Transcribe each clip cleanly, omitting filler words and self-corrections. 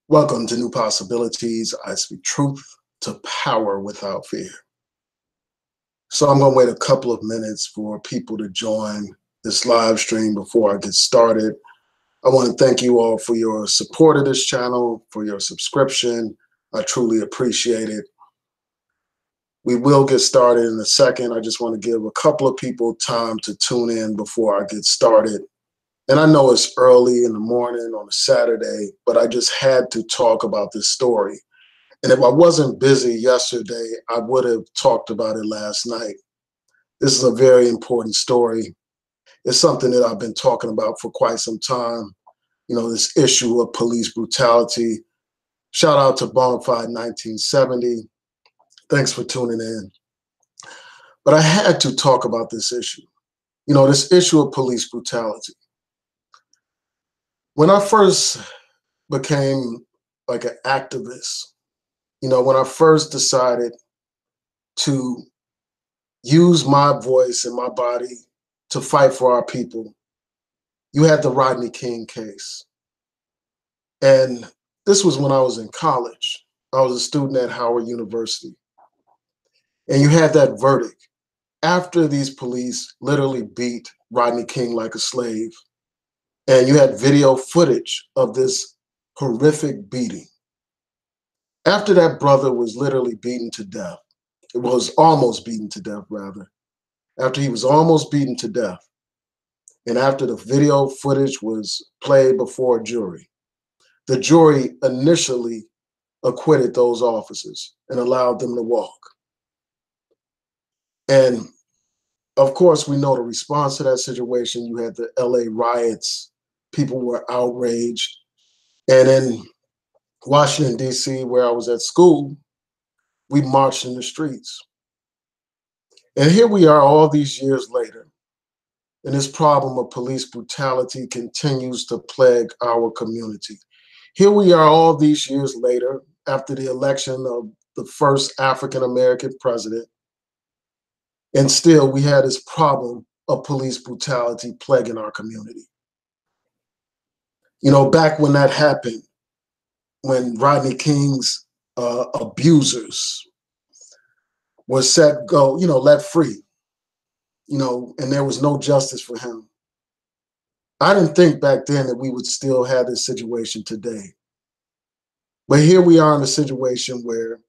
Welcome to New Possibilities. I speak truth to power without fear. So I'm going to wait a couple of minutes for people to join this live stream before I get started. I want to thank you all for your support of this channel, for your subscription. I truly appreciate it. We will get started in a second. I just want to give a couple of people time to tune in before I get started. And I know it's early in the morning on a Saturday, but I just had to talk about this story. And if I wasn't busy yesterday, I would have talked about it last night. This is a very important story. It's something that I've been talking about for quite some time. You know, this issue of police brutality. Shout out to Bonafide 1970. Thanks for tuning in. But I had to talk about this issue. You know, this issue of police brutality. When I first became like an activist, you know, when I first decided to use my voice and my body to fight for our people, you had the Rodney King case. And this was when I was in college. I was a student at Howard University. And you had that verdict after these police literally beat Rodney King like a slave. And you had video footage of this horrific beating. After that brother was literally beaten to death, it was almost beaten to death, rather. After he was almost beaten to death, and after the video footage was played before a jury, the jury initially acquitted those officers and allowed them to walk. And of course, we know the response to that situation. You had the LA riots. People were outraged. And in Washington, D.C., where I was at school, we marched in the streets. And here we are all these years later, and this problem of police brutality continues to plague our community. Here we are all these years later, after the election of the first African-American president, and still we had this problem of police brutality plaguing our community. You know, back when that happened, when Rodney King's abusers were let free, you know, and there was no justice for him. I didn't think back then that we would still have this situation today. But here we are in a situation where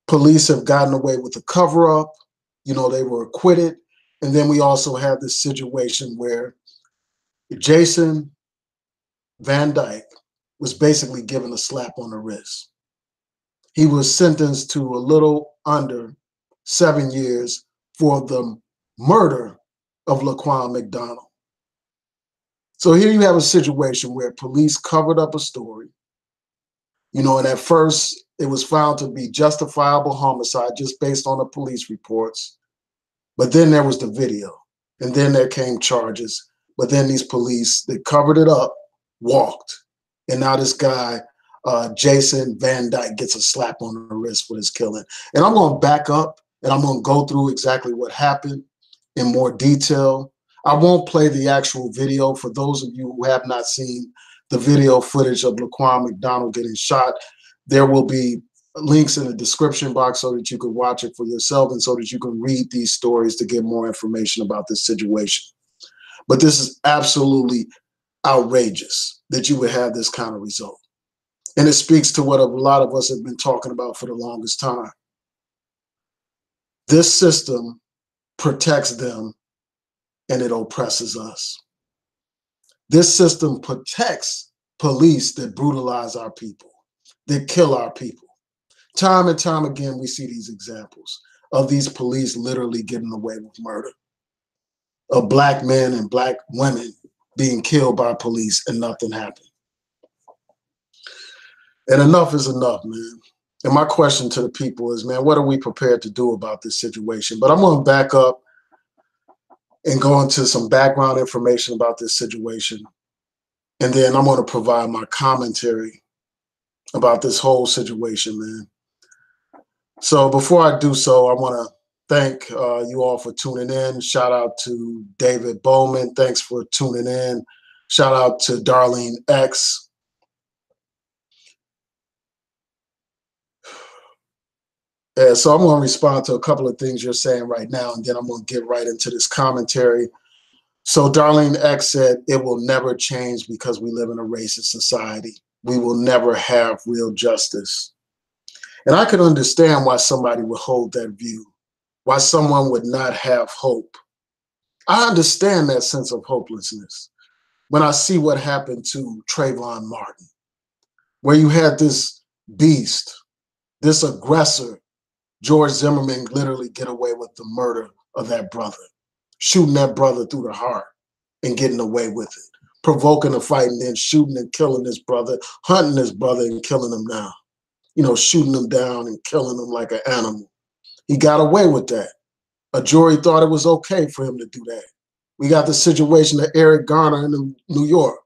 police have gotten away with the cover-up, you know, they were acquitted. And then we also have this situation where Jason Van Dyke was basically given a slap on the wrist. He was sentenced to a little under 7 years for the murder of Laquan McDonald. So here you have a situation where police covered up a story, you know, and at first it was found to be justifiable homicide just based on the police reports. But then there was the video, and then there came charges. But then these police that covered it up walked. And now this guy, Jason Van Dyke, gets a slap on the wrist for his killing. And I'm going to back up and I'm going to go through exactly what happened in more detail. I won't play the actual video for those of you who have not seen the video footage of Laquan McDonald getting shot. There will be links in the description box so that you can watch it for yourself and so that you can read these stories to get more information about this situation. But this is absolutely outrageous that you would have this kind of result. And it speaks to what a lot of us have been talking about for the longest time. This system protects them and it oppresses us. This system protects police that brutalize our people, that kill our people. Time and time again, we see these examples of these police literally getting away with murder, of black men and black women being killed by police and nothing happened. And enough is enough, man. And my question to the people is, man, what are we prepared to do about this situation? But I'm going to back up and go into some background information about this situation. And then I'm going to provide my commentary about this whole situation, man. So before I do so, I want to thank you all for tuning in. Shout out to David Bowman. Thanks for tuning in. Shout out to Darlene X. So I'm going to respond to a couple of things you're saying right now, and then I'm going to get right into this commentary. So Darlene X said, it will never change because we live in a racist society. We will never have real justice. And I could understand why somebody would hold that view, why someone would not have hope. I understand that sense of hopelessness when I see what happened to Trayvon Martin, where you had this beast, this aggressor, George Zimmerman, literally get away with the murder of that brother, shooting that brother through the heart and getting away with it, provoking a fight and then shooting and killing his brother, hunting his brother and killing him now, shooting him down and killing him like an animal. He got away with that. A jury thought it was okay for him to do that. We got the situation of Eric Garner in New York.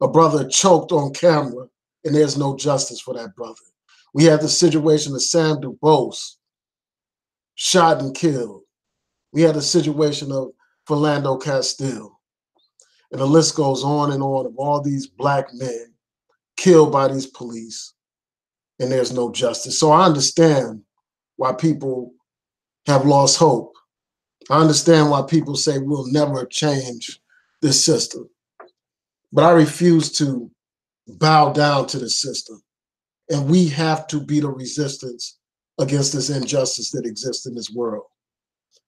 A brother choked on camera, and there's no justice for that brother. We had the situation of Sam DuBose, shot and killed. We had the situation of Philando Castile. And the list goes on and on of all these Black men killed by these police, and there's no justice. So I understand why people have lost hope. I understand why people say we'll never change this system. But I refuse to bow down to the system. And we have to be the resistance against this injustice that exists in this world.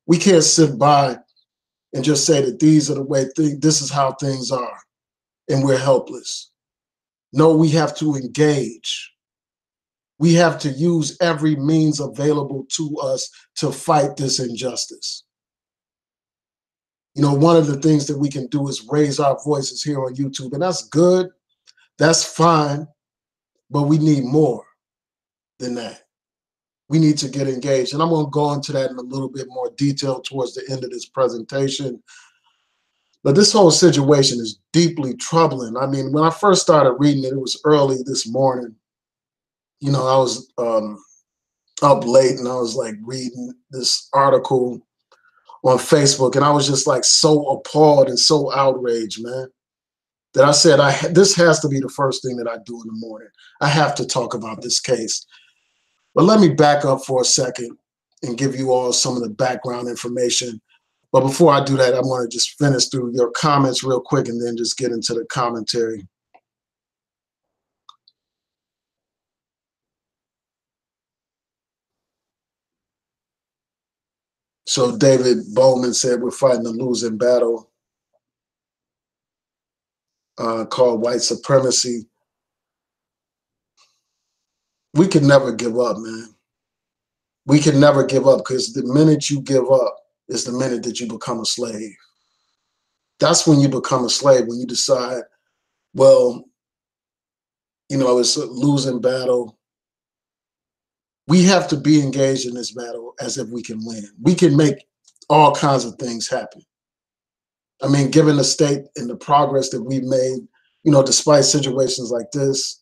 We can't sit by and just say that these are the way this is how things are, and we're helpless. No, we have to engage. We have to use every means available to us to fight this injustice. One of the things that we can do is raise our voices here on YouTube, and that's good, that's fine, but we need more than that. We need to get engaged, and I'm going to go into that in a little bit more detail towards the end of this presentation. But this whole situation is deeply troubling. I mean, when I first started reading it, it was early this morning. I was up late, and I was like reading this article on Facebook, and I was just like so appalled and so outraged, man, that I said, this has to be the first thing that I do in the morning. I have to talk about this case. But let me back up for a second and give you all some of the background information. But before I do that, I want to just finish through your comments real quick and then just get into the commentary. So David Bowman said, we're fighting a losing battle called white supremacy. We can never give up, man. We can never give up, because the minute you give up is the minute that you become a slave. That's when you become a slave, when you decide, well, it's a losing battle. We have to be engaged in this battle as if we can win. We can make all kinds of things happen. I mean, given the state and the progress that we've made, despite situations like this,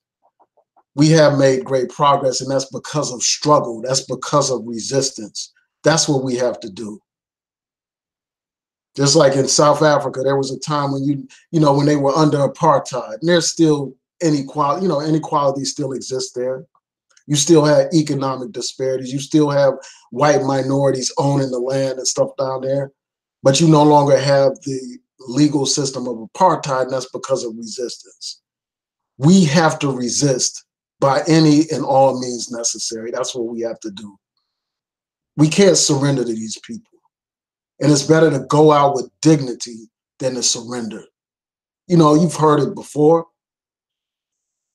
we have made great progress, and that's because of struggle. That's because of resistance. That's what we have to do. Just like in South Africa, there was a time when when they were under apartheid, and there's still inequality, inequality still exists there. You still have economic disparities. You still have white minorities owning the land and stuff down there, but you no longer have the legal system of apartheid, and that's because of resistance. We have to resist by any and all means necessary. That's what we have to do. We can't surrender to these people. And it's better to go out with dignity than to surrender. You've heard it before.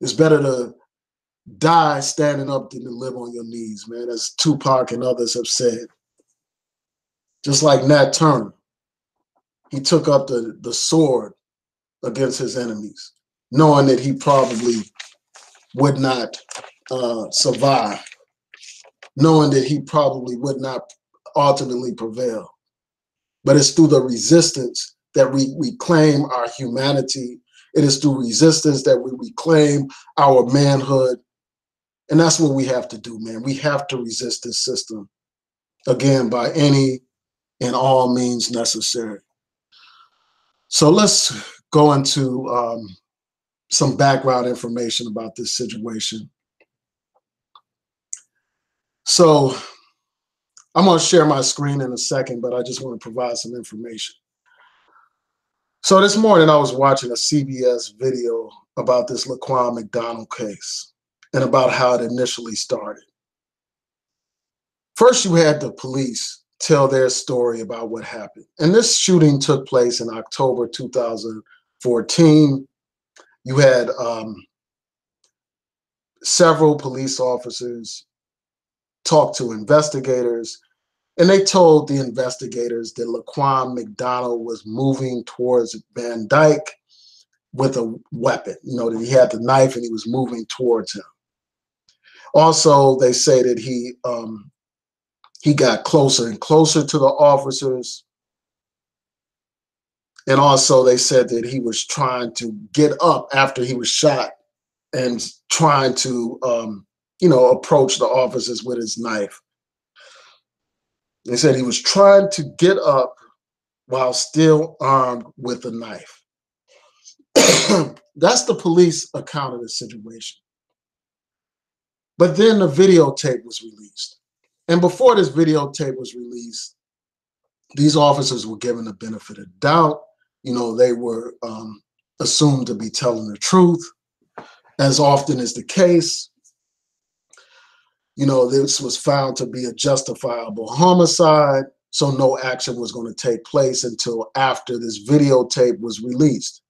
It's better to die standing up than to live on your knees, man, as Tupac and others have said. Just like Nat Turner, he took up the sword against his enemies, knowing that he probably would not survive, knowing that he probably would not ultimately prevail. But it's through the resistance that we reclaim our humanity. It is through resistance that we reclaim our manhood. And that's what we have to do, man. We have to resist this system, again, by any and all means necessary. So let's go into some background information about this situation. So I'm going to share my screen in a second, but I just want to provide some information. So this morning I was watching a CBS video about this Laquan McDonald case and about how it initially started. First, you had the police tell their story about what happened. And this shooting took place in October 2014. You had several police officers talk to investigators, and they told the investigators that Laquan McDonald was moving towards Van Dyke with a weapon, that he had the knife and he was moving towards him. Also, they say that he got closer and closer to the officers. And also they said that he was trying to get up after he was shot and trying to, approach the officers with his knife. They said he was trying to get up while still armed with a knife. That's the police account of the situation. But then the videotape was released. And before this videotape was released, these officers were given the benefit of doubt. They were assumed to be telling the truth, as often is the case. This was found to be a justifiable homicide, so no action was going to take place until after this videotape was released.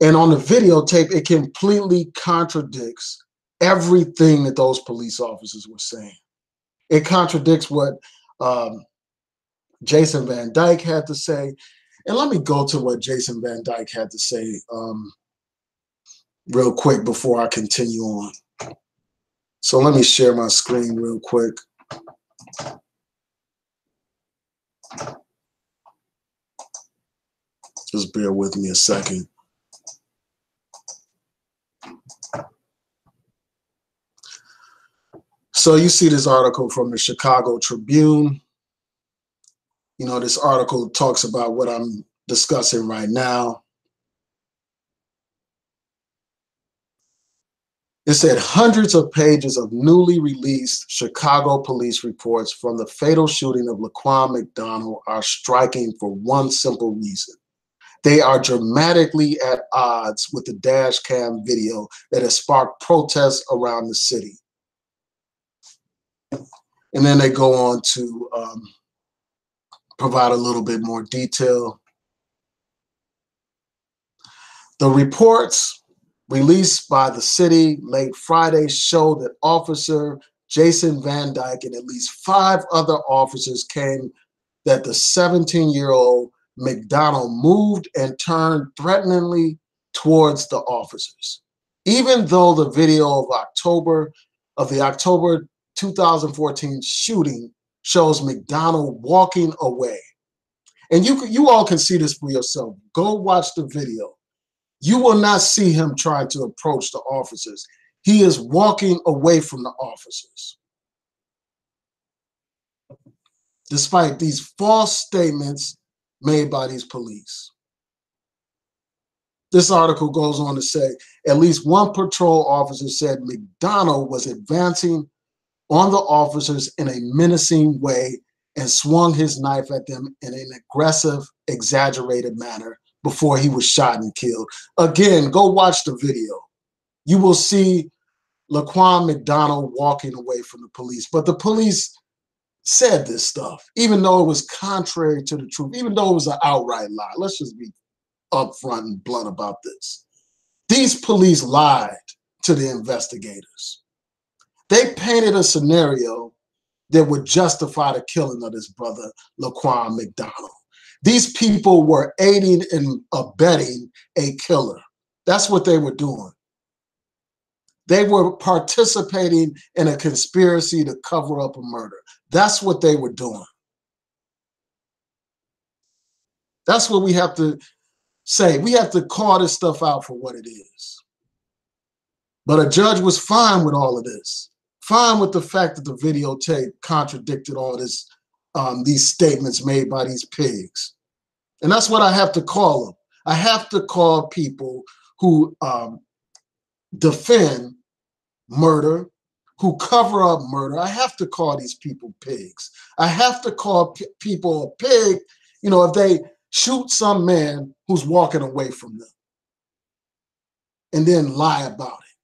And on the videotape, it completely contradicts everything that those police officers were saying. It contradicts what Jason Van Dyke had to say. And let me go to what Jason Van Dyke had to say real quick before I continue on. So let me share my screen real quick. Just bear with me a second. So you see this article from the Chicago Tribune. This article talks about what I'm discussing right now. It said hundreds of pages of newly released Chicago police reports from the fatal shooting of Laquan McDonald are striking for one simple reason. They are dramatically at odds with the dash cam video that has sparked protests around the city. And then they go on to provide a little bit more detail. The reports released by the city late Friday show that Officer Jason Van Dyke and at least 5 other officers came that the 17-year-old McDonald moved and turned threateningly towards the officers. Even though the video of the October 2014 shooting shows McDonald walking away. And you all can see this for yourself. Go watch the video. You will not see him trying to approach the officers. He is walking away from the officers. Despite these false statements made by these police. This article goes on to say, at least one patrol officer said McDonald was advancing on the officers in a menacing way and swung his knife at them in an aggressive, exaggerated manner before he was shot and killed. Again, go watch the video. You will see Laquan McDonald walking away from the police. But the police said this stuff, even though it was contrary to the truth, even though it was an outright lie. Let's just be upfront and blunt about this. These police lied to the investigators. They painted a scenario that would justify the killing of this brother, Laquan McDonald. These people were aiding and abetting a killer. That's what they were doing. They were participating in a conspiracy to cover up a murder. That's what they were doing. That's what we have to say. We have to call this stuff out for what it is. But a judge was fine with all of this. Fine with the fact that the videotape contradicted all this, these statements made by these pigs. And that's what I have to call them. I have to call people who defend murder, who cover up murder, I have to call these people pigs. I have to call people a pig, you know, if they shoot some man who's walking away from them and then lie about it.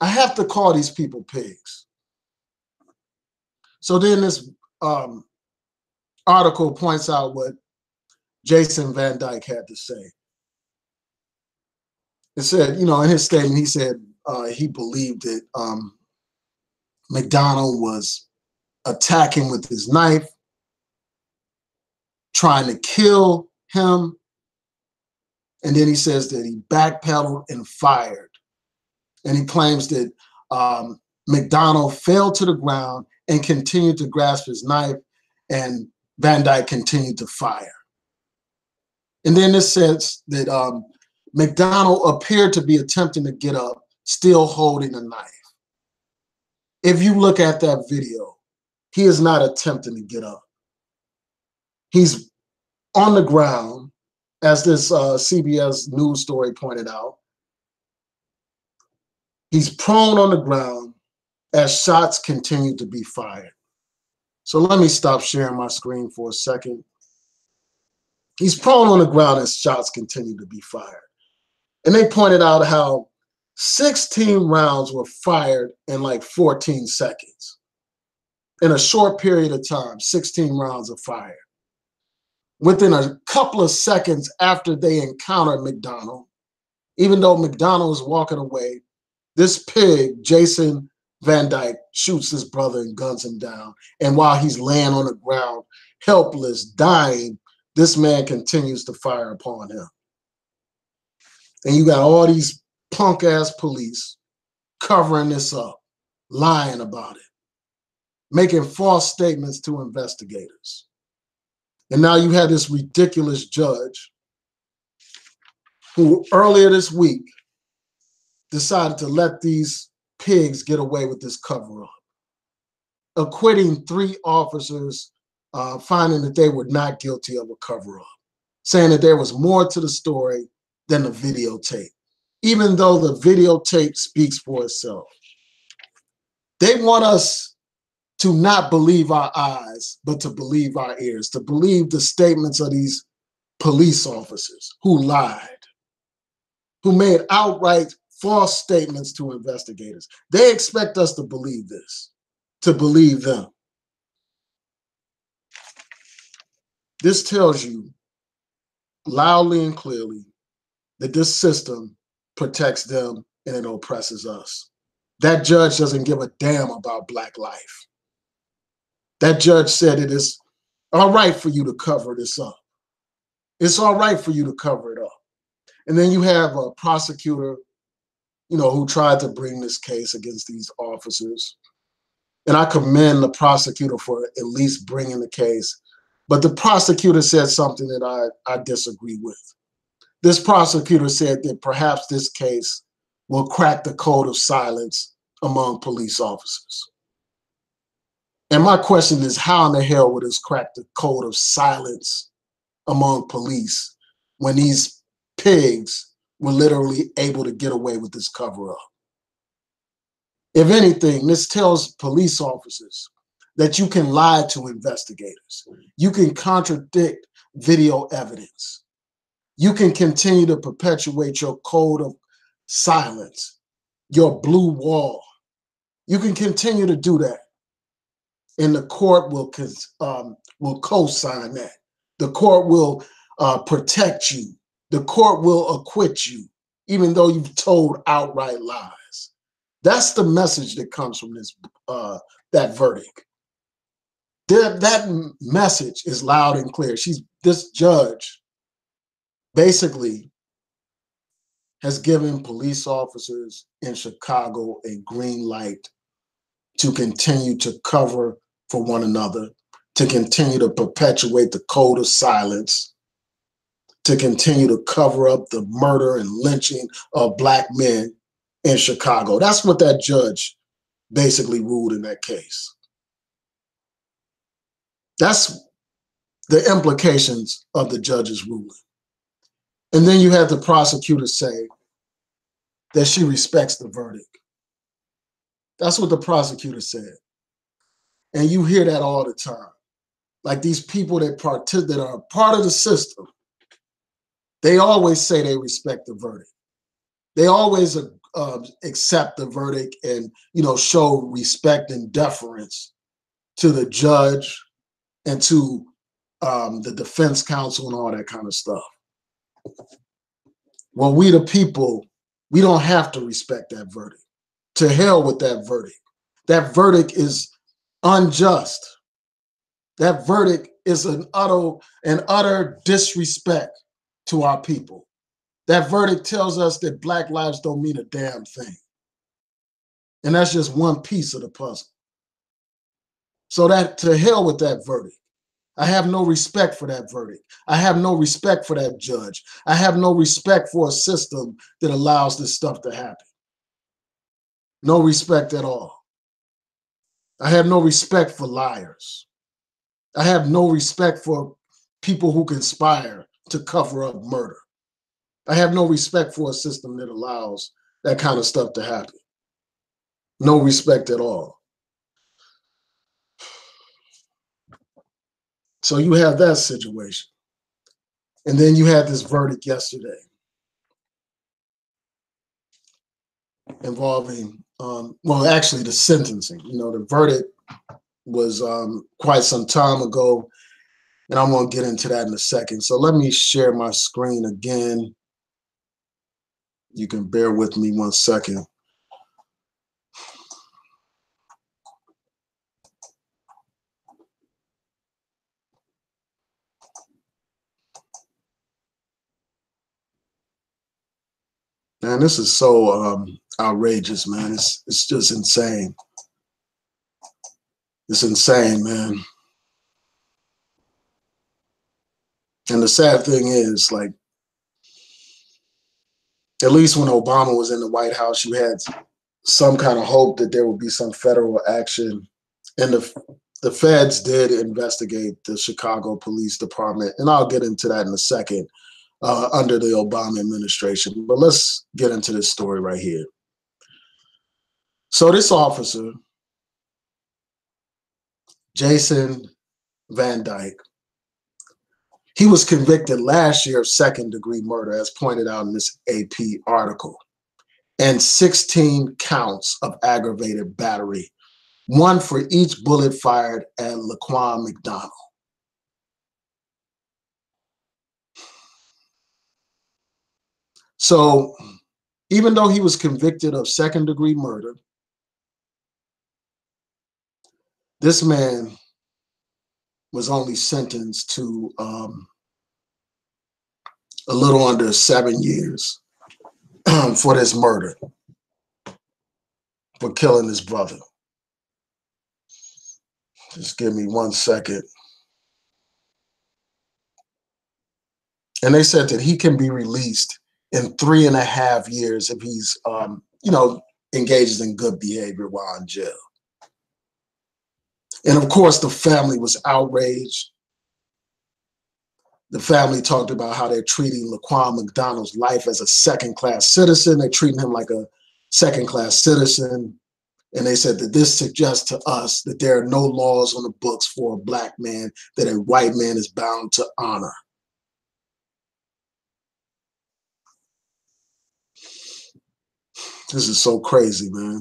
I have to call these people pigs. So then this article points out what Jason Van Dyke had to say. It said, you know, in his statement, he said he believed that McDonald was attacking with his knife, trying to kill him. And then he says that he backpedaled and fired. And he claims that McDonald fell to the ground and continued to grasp his knife, and Van Dyke continued to fire. And then it says that McDonald appeared to be attempting to get up, still holding a knife. If you look at that video, he is not attempting to get up. He's on the ground, as this CBS News story pointed out. He's prone on the ground as shots continue to be fired. So let me stop sharing my screen for a second. He's prone on the ground as shots continue to be fired. And they pointed out how 16 rounds were fired in like 14 seconds. In a short period of time, 16 rounds are fired. Within a couple of seconds after they encountered McDonald, even though McDonald was walking away, this pig, Jason Van Dyke, shoots his brother and guns him down. And while he's laying on the ground, helpless, dying, this man continues to fire upon him. And you got all these punk-ass police covering this up, lying about it, making false statements to investigators. And now you have this ridiculous judge who earlier this week decided to let these pigs get away with this cover-up, acquitting 3 officers, finding that they were not guilty of a cover-up, saying that there was more to the story than the videotape, even though the videotape speaks for itself. They want us to not believe our eyes, but to believe our ears, to believe the statements of these police officers who lied, who made outright false statements to investigators. They expect us to believe this, to believe them. This tells you loudly and clearly that this system protects them and it oppresses us. That judge doesn't give a damn about Black life. That judge said it is all right for you to cover this up. It's all right for you to cover it up. And then you have a prosecutor, you know, who tried to bring this case against these officers. And I commend the prosecutor for at least bringing the case. But the prosecutor said something that I disagree with. This prosecutor said that perhaps this case will crack the code of silence among police officers. And my question is, how in the hell would this crack the code of silence among police when these pigs were literally able to get away with this cover-up? If anything, this tells police officers that you can lie to investigators. You can contradict video evidence. You can continue to perpetuate your code of silence, your blue wall. You can continue to do that. And the court will co-sign that. The court will protect you. The court will acquit you, even though you've told outright lies. That's the message that comes from this that verdict. That message is loud and clear. This judge basically has given police officers in Chicago a green light to continue to cover for one another, to continue to perpetuate the code of silence, to continue to cover up the murder and lynching of Black men in Chicago. That's what that judge basically ruled in that case. That's the implications of the judge's ruling. And then you have the prosecutor say that she respects the verdict. That's what the prosecutor said. And you hear that all the time. Like these people that are part of the system, they always say they respect the verdict. They always accept the verdict and, show respect and deference to the judge and to the defense counsel and all that kind of stuff. Well, we the people, we don't have to respect that verdict. To hell with that verdict. That verdict is unjust. That verdict is an utter disrespect to our people. That verdict tells us that Black lives don't mean a damn thing. And that's just one piece of the puzzle. So that to hell with that verdict. I have no respect for that verdict. I have no respect for that judge. I have no respect for a system that allows this stuff to happen. No respect at all. I have no respect for liars. I have no respect for people who conspire to cover up murder. I have no respect for a system that allows that kind of stuff to happen. No respect at all. So you have that situation. And then you had this verdict yesterday involving, actually the sentencing. The verdict was quite some time ago, and I'm going to get into that in a second. So let me share my screen again. You can bear with me 1 second. Man, this is so outrageous, man. It's just insane. It's insane, man. And the sad thing is, like, at least when Obama was in the White House, you had some kind of hope that there would be some federal action. And the feds did investigate the Chicago Police Department. And I'll get into that in a second under the Obama administration. But let's get into this story right here. So this officer, Jason Van Dyke, he was convicted last year of second-degree murder, as pointed out in this AP article, and 16 counts of aggravated battery, one for each bullet fired at Laquan McDonald. So even though he was convicted of second-degree murder, this man was only sentenced to a little under 7 years for this murder, for killing his brother. Just give me 1 second. And they said that he can be released in 3.5 years if he's, engages in good behavior while in jail. And of course, the family was outraged. The family talked about how they're treating Laquan McDonald's life as a second-class citizen. They're treating him like a second-class citizen. And they said that this suggests to us that there are no laws on the books for a Black man that a white man is bound to honor. This is so crazy, man.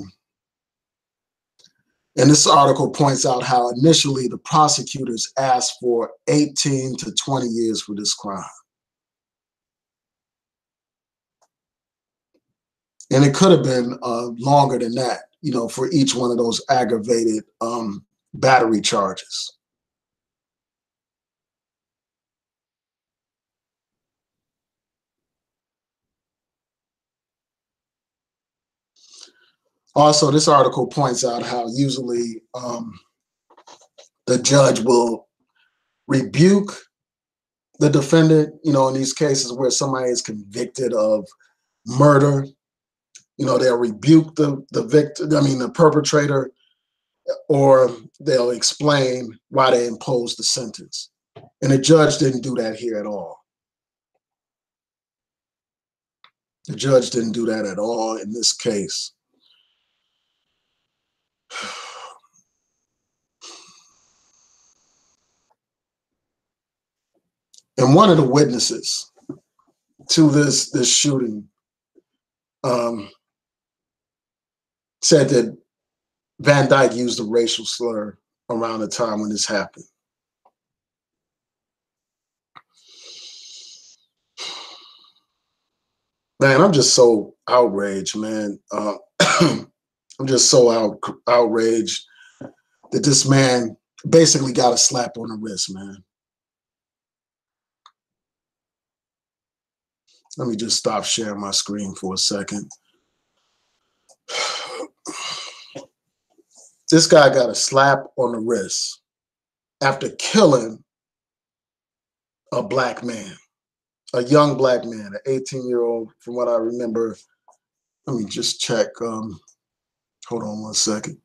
And this article points out how initially the prosecutors asked for 18 to 20 years for this crime. And it could have been longer than that, for each one of those aggravated battery charges. Also, this article points out how usually the judge will rebuke the defendant, in these cases where somebody is convicted of murder. They'll rebuke the perpetrator, or they'll explain why they imposed the sentence. And the judge didn't do that here at all. The judge didn't do that at all in this case. And one of the witnesses to this shooting said that Van Dyke used a racial slur around the time when this happened. Man, I'm just so outraged, man. I'm just so outraged that this man basically got a slap on the wrist, man. Let me just stop sharing my screen for a second. This guy got a slap on the wrist after killing a black man, a young black man, an 18-year-old, from what I remember. Let me just check. Hold on one second.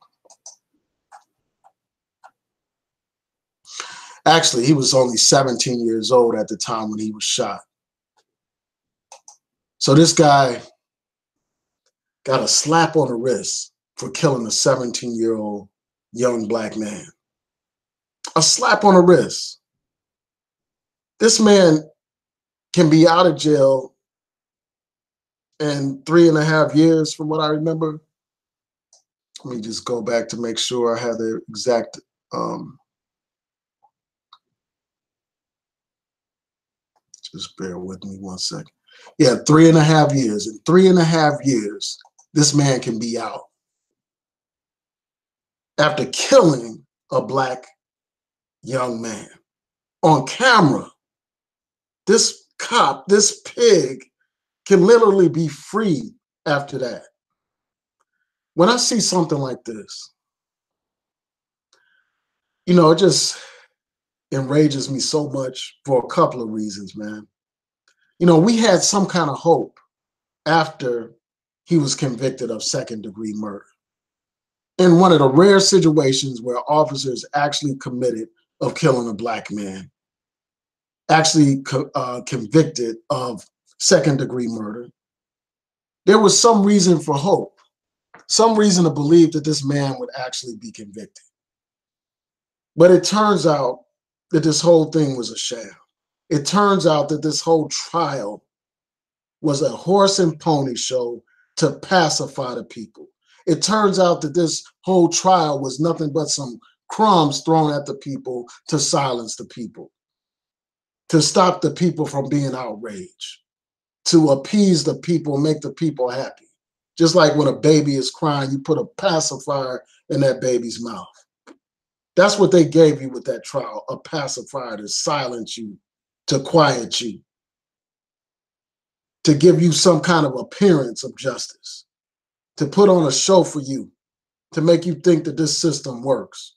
Actually, he was only 17 years old at the time when he was shot. So this guy got a slap on the wrist for killing a 17-year-old young black man. A slap on the wrist. This man can be out of jail in 3.5 years, from what I remember. Let me just go back to make sure I have the exact. Just bear with me one second. Yeah, 3.5 years. In 3.5 years, this man can be out after killing a black young man on camera. This cop, this pig, can literally be free after that. When I see something like this, you know, it just enrages me so much for a couple of reasons, man. You know, we had some kind of hope after he was convicted of second-degree murder. In one of the rare situations where officers actually committed of killing a black man, actually convicted of second-degree murder, there was some reason for hope, some reason to believe that this man would actually be convicted. But it turns out that this whole thing was a sham. It turns out that this whole trial was a horse and pony show to pacify the people. It turns out that this whole trial was nothing but some crumbs thrown at the people to silence the people, to stop the people from being outraged, to appease the people, make the people happy. Just like when a baby is crying, you put a pacifier in that baby's mouth. That's what they gave you with that trial, a pacifier to silence you, to quiet you, to give you some kind of appearance of justice, to put on a show for you, to make you think that this system works,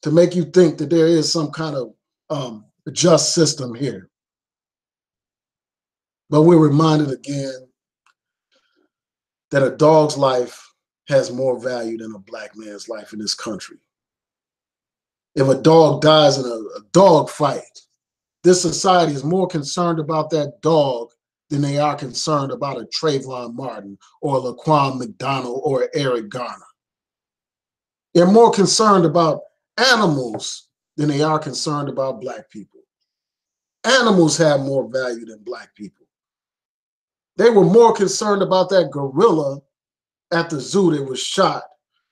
to make you think that there is some kind of just system here. But we're reminded again that a dog's life has more value than a black man's life in this country. If a dog dies in a dog fight, this society is more concerned about that dog than they are concerned about a Trayvon Martin or a Laquan McDonald or Eric Garner. They're more concerned about animals than they are concerned about black people. Animals have more value than black people. They were more concerned about that gorilla at the zoo that was shot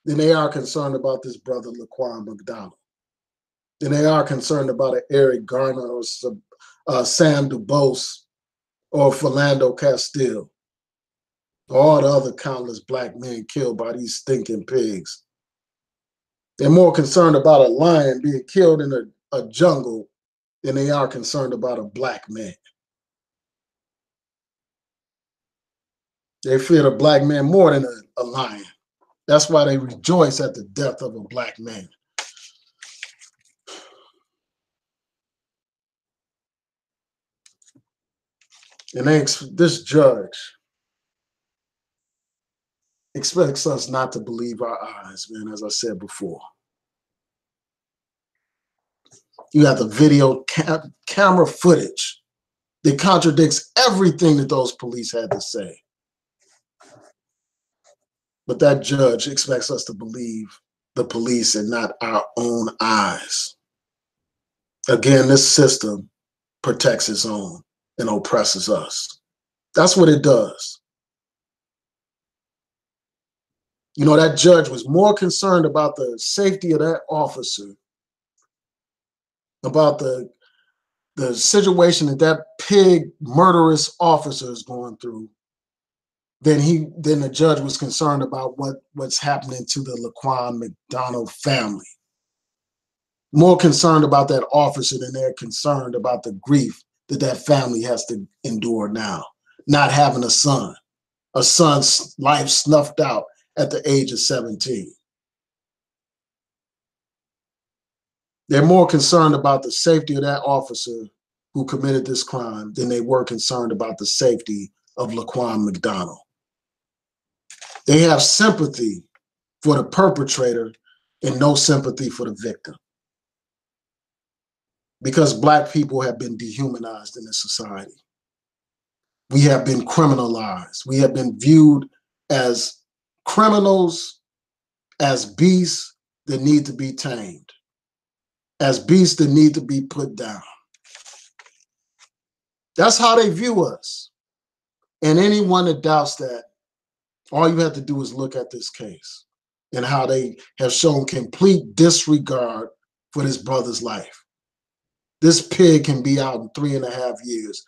than they are concerned about this brother Laquan McDonald, than they are concerned about an Eric Garner or Sam DuBose or Philando Castile, or all the other countless black men killed by these stinking pigs. They're more concerned about a lion being killed in a jungle than they are concerned about a black man. They fear a black man more than a lion. That's why they rejoice at the death of a black man. And this judge expects us not to believe our eyes, man, as I said before. You have the video camera footage that contradicts everything that those police had to say. But that judge expects us to believe the police and not our own eyes. Again, this system protects its own and oppresses us. That's what it does. You know, that judge was more concerned about the safety of that officer, about the situation that that pig murderous officer is going through, than the judge was concerned about what's happening to the Laquan McDonald family. More concerned about that officer than they're concerned about the grief that that family has to endure now, not having a son's life snuffed out at the age of 17. They're more concerned about the safety of that officer who committed this crime than they were concerned about the safety of Laquan McDonald. They have sympathy for the perpetrator and no sympathy for the victim. Because Black people have been dehumanized in this society. We have been criminalized. We have been viewed as criminals, as beasts that need to be tamed, as beasts that need to be put down. That's how they view us. And anyone that doubts that, all you have to do is look at this case and how they have shown complete disregard for this brother's life. This pig can be out in 3.5 years.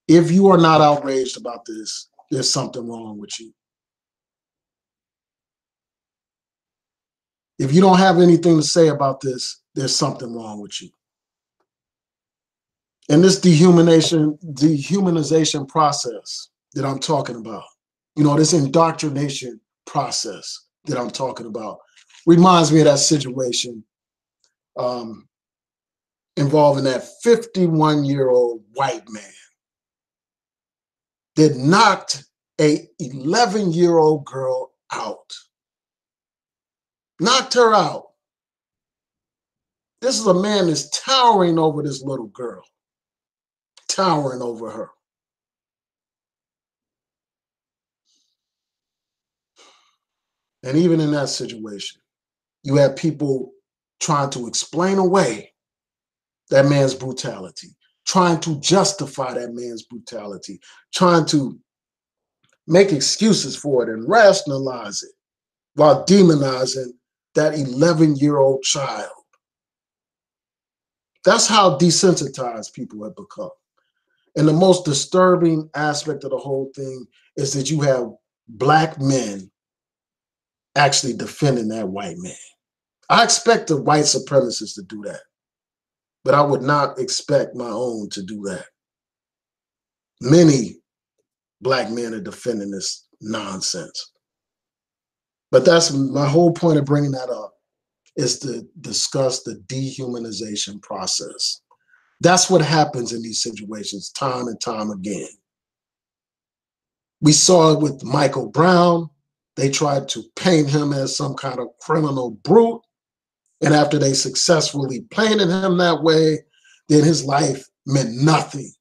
If you are not outraged about this, there's something wrong with you. If you don't have anything to say about this, there's something wrong with you. And this dehumanization process that I'm talking about, you know, this indoctrination process that I'm talking about, reminds me of that situation involving that 51-year-old white man that knocked a 11-year-old girl out. Knocked her out. This is a man that's towering over this little girl. Towering over her. And even in that situation, you have people trying to explain away that man's brutality, trying to justify that man's brutality, trying to make excuses for it and rationalize it while demonizing that 11-year-old child. That's how desensitized people have become. And the most disturbing aspect of the whole thing is that you have Black men actually defending that white man. I expect the white supremacists to do that, but I would not expect my own to do that. Many Black men are defending this nonsense. But that's my whole point of bringing that up, is to discuss the dehumanization process. That's what happens in these situations time and time again. We saw it with Michael Brown. They tried to paint him as some kind of criminal brute. And after they successfully painted him that way, then his life meant nothing.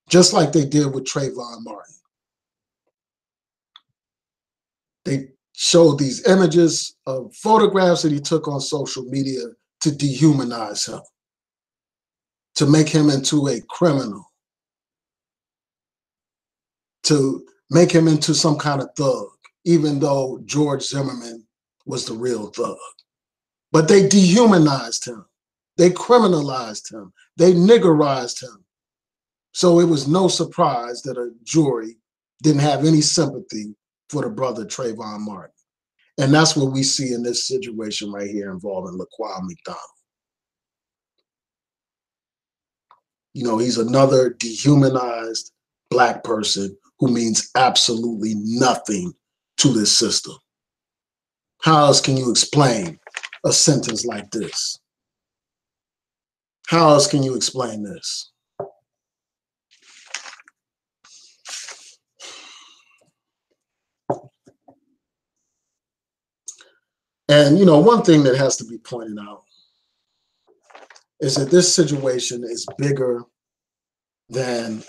Just like they did with Trayvon Martin. They showed these images of photographs that he took on social media to dehumanize him, to make him into a criminal, to make him into some kind of thug, even though George Zimmerman was the real thug. But they dehumanized him. They criminalized him. They niggerized him. So it was no surprise that a jury didn't have any sympathy for the brother Trayvon Martin. And that's what we see in this situation right here involving Laquan McDonald. You know, he's another dehumanized Black person who means absolutely nothing to this system. How else can you explain a sentence like this? How else can you explain this? And, you know, one thing that has to be pointed out is that this situation is bigger than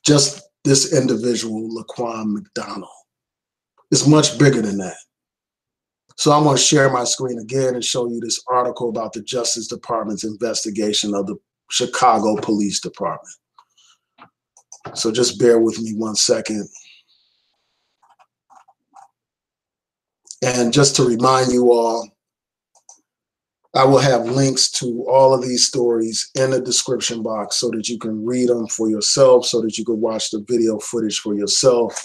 just this individual, Laquan McDonald. It's much bigger than that. So I'm going to share my screen again and show you this article about the Justice Department's investigation of the Chicago Police Department. So just bear with me 1 second. And just to remind you all, I will have links to all of these stories in the description box so that you can read them for yourself, so that you can watch the video footage for yourself.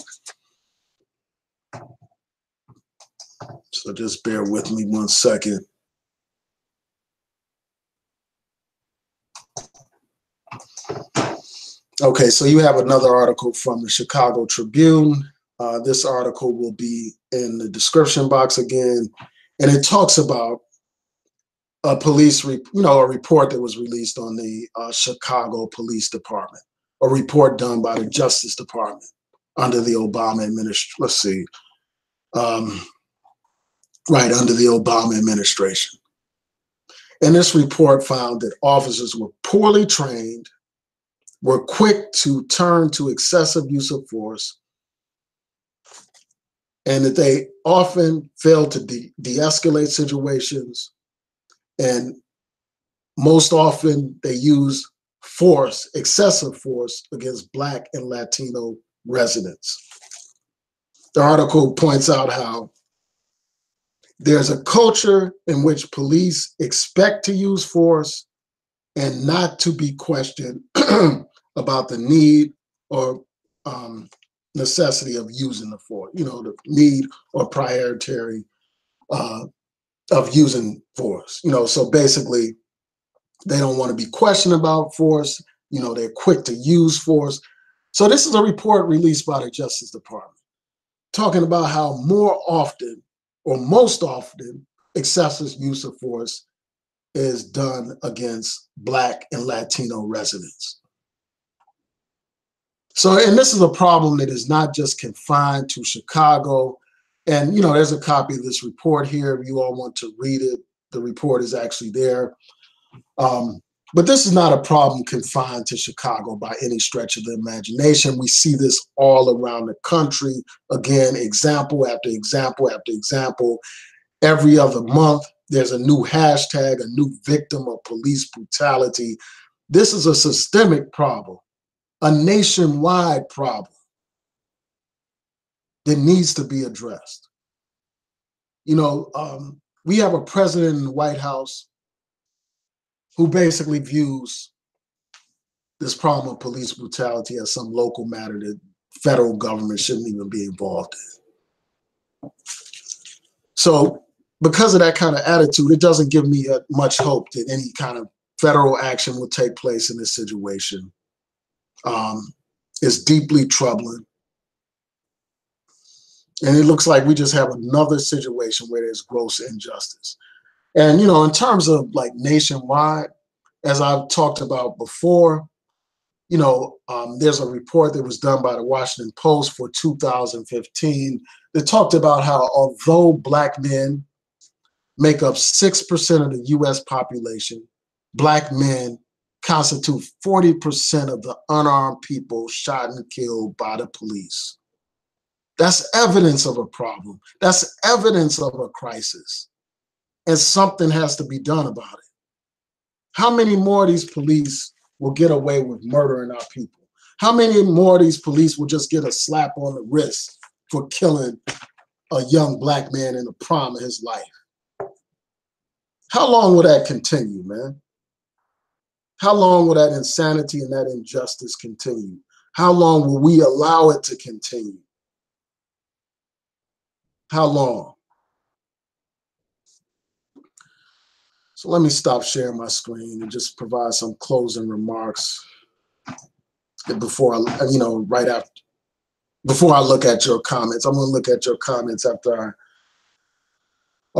So just bear with me 1 second. Okay, so you have another article from the Chicago Tribune. This article will be in the description box again, and it talks about a a report that was released on the Chicago Police Department, a report done by the Justice Department under the Obama administration. Let's see, right under the Obama administration. And this report found that officers were poorly trained, were quick to turn to excessive use of force, and that they often failed to de-escalate situations, and most often they use force, excessive force, against Black and Latino residents. The article points out how there's a culture in which police expect to use force and not to be questioned about the need or necessity of using the force, the need or priority of using force. So basically, they don't want to be questioned about force. They're quick to use force. So this is a report released by the Justice Department talking about how more often, or most often, excessive use of force is done against Black and Latino residents. So, and this is a problem that is not just confined to Chicago. And, there's a copy of this report here. If you all want to read it, the report is actually there. But this is not a problem confined to Chicago by any stretch of the imagination. We see this all around the country. Again, example after example after example. Every other month, there's a new hashtag, a new victim of police brutality. This is a systemic problem, a nationwide problem that needs to be addressed. We have a president in the White House who basically views this problem of police brutality as some local matter that federal government shouldn't even be involved in. So because of that kind of attitude, it doesn't give me much hope that any kind of federal action will take place in this situation. It's deeply troubling. And it looks like we just have another situation where there's gross injustice. And, in terms of like nationwide, as I've talked about before, there's a report that was done by the Washington Post for 2015 that talked about how although Black men make up 6% of the US population, Black men constitute 40% of the unarmed people shot and killed by the police. That's evidence of a problem. That's evidence of a crisis. And something has to be done about it. How many more of these police will get away with murdering our people? How many more of these police will just get a slap on the wrist for killing a young Black man in the prime of his life? How long will that continue, man? How long will that insanity and that injustice continue? How long will we allow it to continue? How long? So let me stop sharing my screen and just provide some closing remarks before before I look at your comments. I'm going to look at your comments after I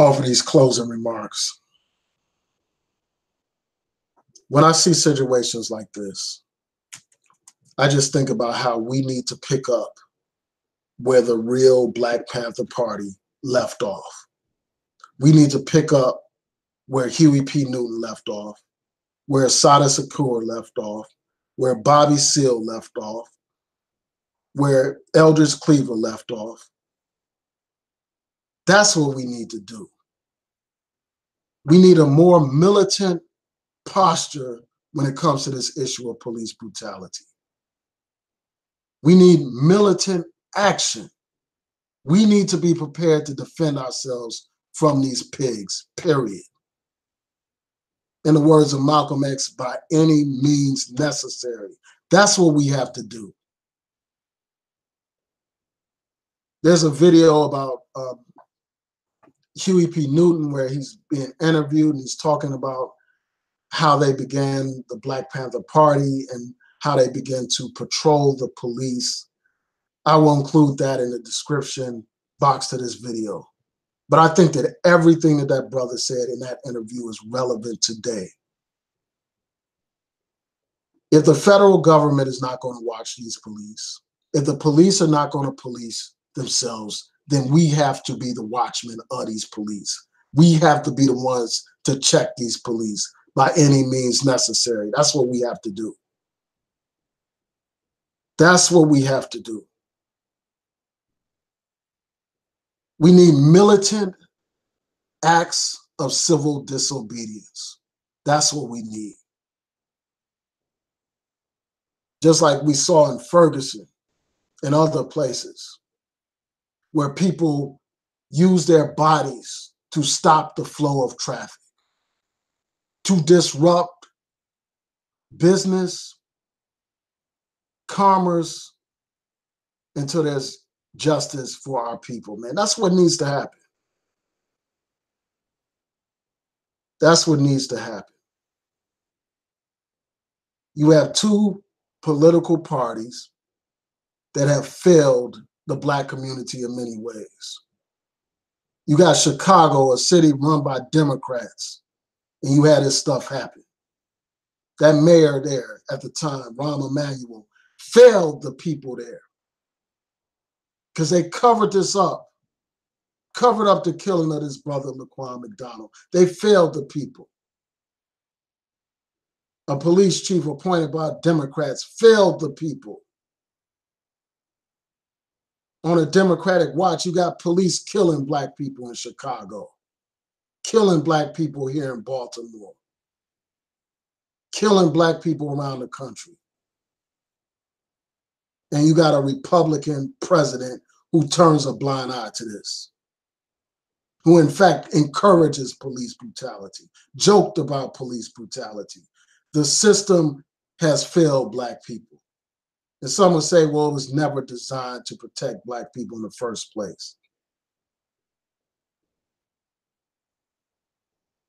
offer these closing remarks. When I see situations like this, I just think about how we need to pick up where the real Black Panther Party left off. We need to pick up where Huey P. Newton left off, where Assata Shakur left off, where Bobby Seale left off, where Eldridge Cleaver left off, That's what we need to do. We need a more militant posture when it comes to this issue of police brutality. We need militant action. We need to be prepared to defend ourselves from these pigs, period. In the words of Malcolm X, by any means necessary. That's what we have to do. There's a video about Huey P. Newton where he's being interviewed and he's talking about how they began the Black Panther Party and how they began to patrol the police. I will include that in the description box to this video. But I think that everything that that brother said in that interview is relevant today. If the federal government is not going to watch these police, if the police are not going to police themselves, then we have to be the watchmen of these police. We have to be the ones to check these police by any means necessary. That's what we have to do. That's what we have to do. We need militant acts of civil disobedience. That's what we need. Just like we saw in Ferguson and other places where people use their bodies to stop the flow of traffic, to disrupt business, commerce, until there's justice for our people, man. That's what needs to happen. That's what needs to happen. You have two political parties that have failed the Black community in many ways. You got Chicago, a city run by Democrats, and you had this stuff happen. That mayor there at the time, Rahm Emanuel, failed the people there because they covered this up, covered up the killing of this brother, Laquan McDonald. They failed the people. A police chief appointed by Democrats failed the people. On a Democratic watch, you got police killing Black people in Chicago, killing Black people here in Baltimore, killing Black people around the country. And you got a Republican president who turns a blind eye to this, who in fact encourages police brutality, joked about police brutality. The system has failed Black people. And some would say, well, it was never designed to protect Black people in the first place.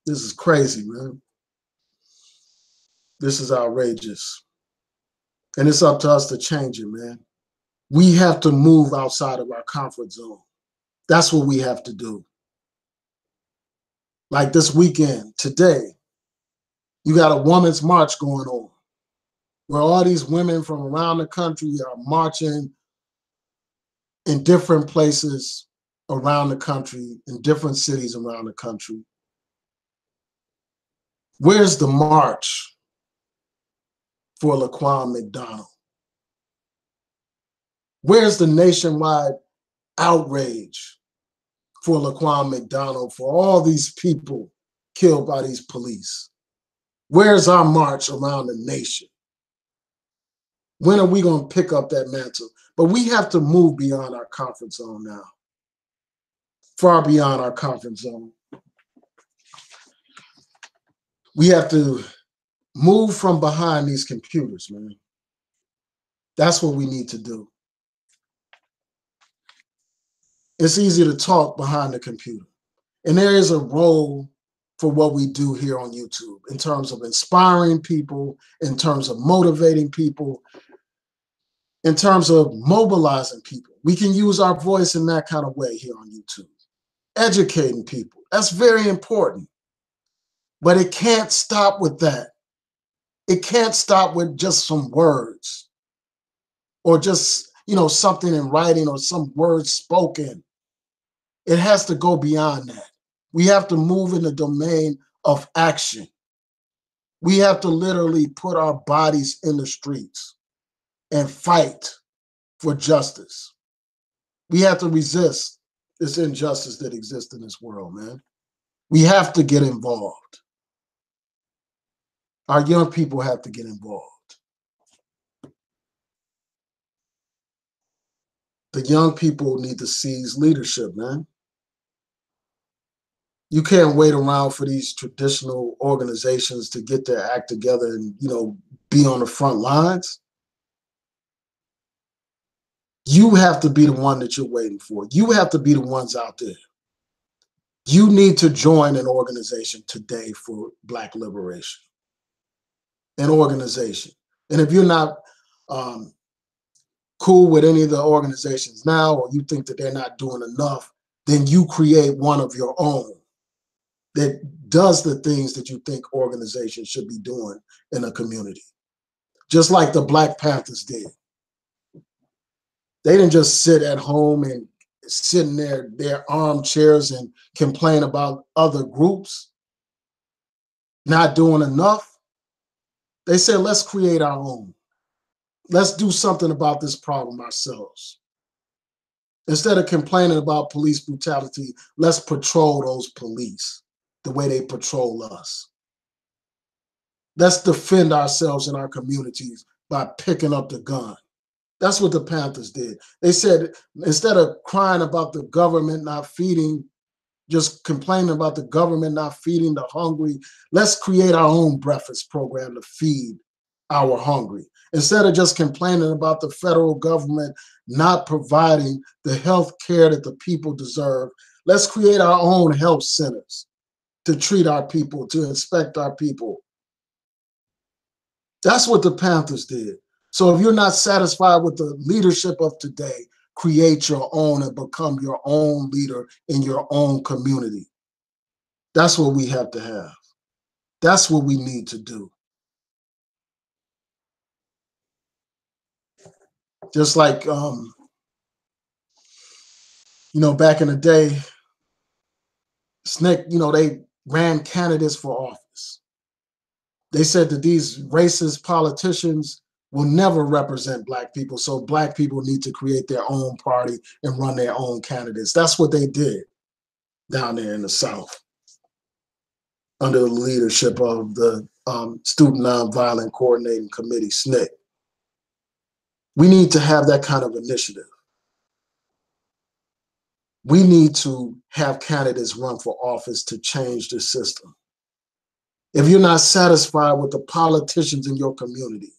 This is crazy, man. This is outrageous. And it's up to us to change it, man. We have to move outside of our comfort zone. That's what we have to do. Like this weekend, today, you got a women's march going on, where all these women from around the country are marching in different places around the country, in different cities around the country. Where's the march for Laquan McDonald? Where's the nationwide outrage for Laquan McDonald, for all these people killed by these police? Where's our march around the nation? When are we going to pick up that mantle? But we have to move beyond our comfort zone now. Far beyond our comfort zone. We have to move from behind these computers, man. That's what we need to do. It's easy to talk behind the computer. And there is a role for what we do here on YouTube in terms of inspiring people, in terms of motivating people, in terms of mobilizing people. We can use our voice in that kind of way here on YouTube. Educating people, that's very important. But it can't stop with that. It can't stop with just some words or just, something in writing or some words spoken. It has to go beyond that. We have to move in the domain of action. We have to literally put our bodies in the streets and fight for justice. We have to resist It's injustice that exists in this world, man. We have to get involved. Our young people have to get involved. The young people need to seize leadership, man. You can't wait around for these traditional organizations to get their act together and, be on the front lines. You have to be the one that you're waiting for. You have to be the ones out there. You need to join an organization today for Black liberation. An organization. And if you're not cool with any of the organizations now, or you think that they're not doing enough, then you create one of your own that does the things that you think organizations should be doing in a community. Just like the Black Panthers did. They didn't just sit at home and sit in their armchairs and complain about other groups not doing enough. They said, let's create our own. Let's do something about this problem ourselves. Instead of complaining about police brutality, let's patrol those police the way they patrol us. Let's defend ourselves in our communities by picking up the gun. That's what the Panthers did. They said, instead of crying about the government not feeding, just complaining about the government not feeding the hungry, let's create our own breakfast program to feed our hungry. Instead of just complaining about the federal government not providing the health care that the people deserve, let's create our own health centers to treat our people, to inspect our people. That's what the Panthers did. So if you're not satisfied with the leadership of today, create your own and become your own leader in your own community. That's what we have to have. That's what we need to do. Just like, back in the day, they ran candidates for office. They said that these racist politicians will never represent Black people, so Black people need to create their own party and run their own candidates. That's what they did down there in the South under the leadership of the Student Nonviolent Coordinating Committee, SNCC. We need to have that kind of initiative. We need to have candidates run for office to change the system. If you're not satisfied with the politicians in your community,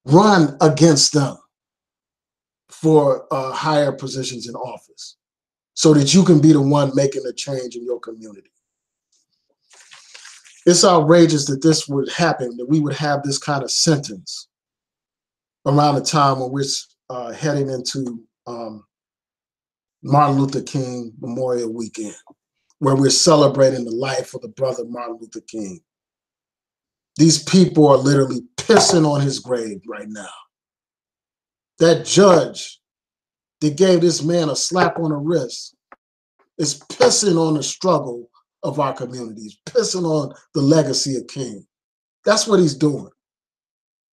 run against them for higher positions in office so that you can be the one making a change in your community. It's outrageous that this would happen, that we would have this kind of sentence around the time when we're heading into Martin Luther King Memorial Weekend, where we're celebrating the life of the brother Martin Luther King. These people are literally pissing on his grave right now. That judge that gave this man a slap on the wrist is pissing on the struggle of our communities, pissing on the legacy of King. That's what he's doing,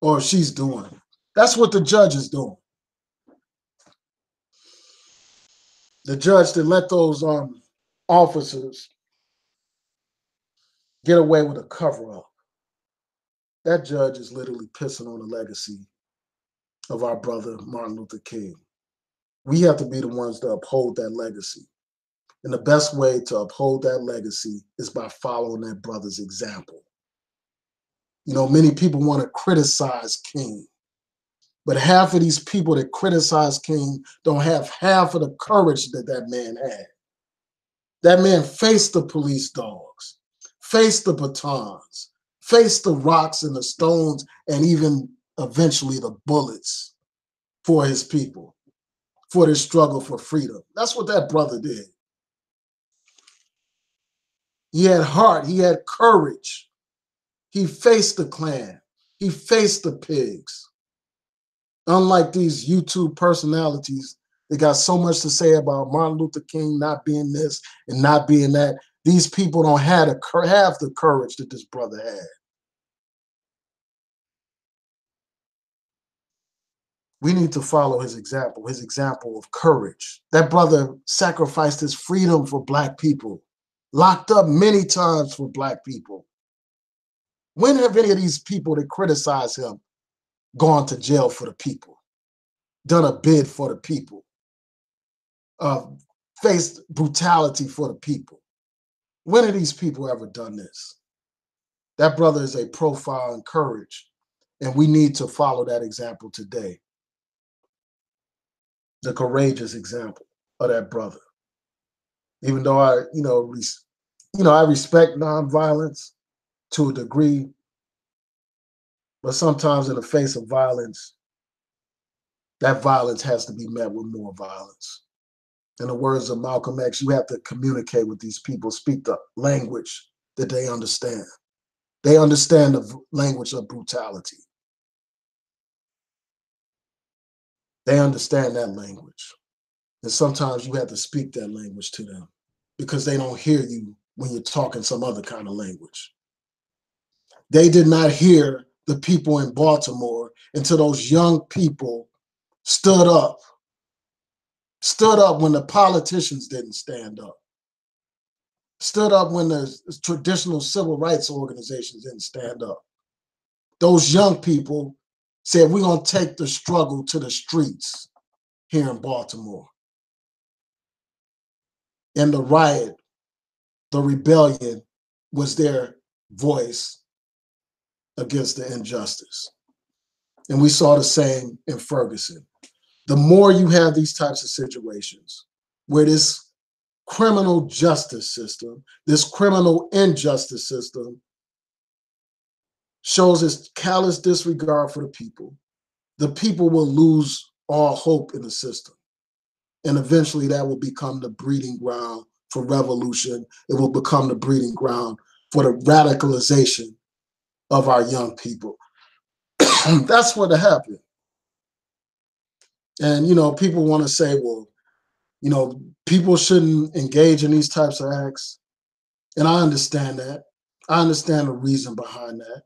or she's doing. That's what the judge is doing. The judge that let those officers get away with a cover-up. That judge is literally pissing on the legacy of our brother Martin Luther King. We have to be the ones to uphold that legacy. And the best way to uphold that legacy is by following that brother's example. Many people want to criticize King, but half of these people that criticize King don't have half of the courage that that man had. That man faced the police dogs, faced the batons, faced the rocks and the stones, and even eventually the bullets for his people, for this struggle for freedom. That's what that brother did. He had heart, he had courage. He faced the Klan, he faced the pigs. Unlike these YouTube personalities that got so much to say about Martin Luther King not being this and not being that, these people don't have the courage that this brother had. We need to follow his example of courage. That brother sacrificed his freedom for Black people, locked up many times for Black people. When have any of these people that criticize him gone to jail for the people, done a bid for the people, faced brutality for the people? When have these people ever done this? That brother is a profile in courage, and we need to follow that example today. The courageous example of that brother. Even though I respect nonviolence to a degree, but sometimes in the face of violence, that violence has to be met with more violence. In the words of Malcolm X, you have to communicate with these people, speak the language that they understand. They understand the language of brutality. They understand that language. And sometimes you have to speak that language to them because they don't hear you when you're talking some other kind of language. They did not hear the people in Baltimore until those young people stood up when the politicians didn't stand up, stood up when the traditional civil rights organizations didn't stand up. Those young people said, we're going to take the struggle to the streets here in Baltimore. And the riot, the rebellion was their voice against the injustice. And we saw the same in Ferguson. The more you have these types of situations where this criminal justice system, this criminal injustice system shows its callous disregard for the people will lose all hope in the system. And eventually that will become the breeding ground for revolution. It will become the breeding ground for the radicalization of our young people. That's what happened. And, people want to say, well, people shouldn't engage in these types of acts. And I understand that. I understand the reason behind that.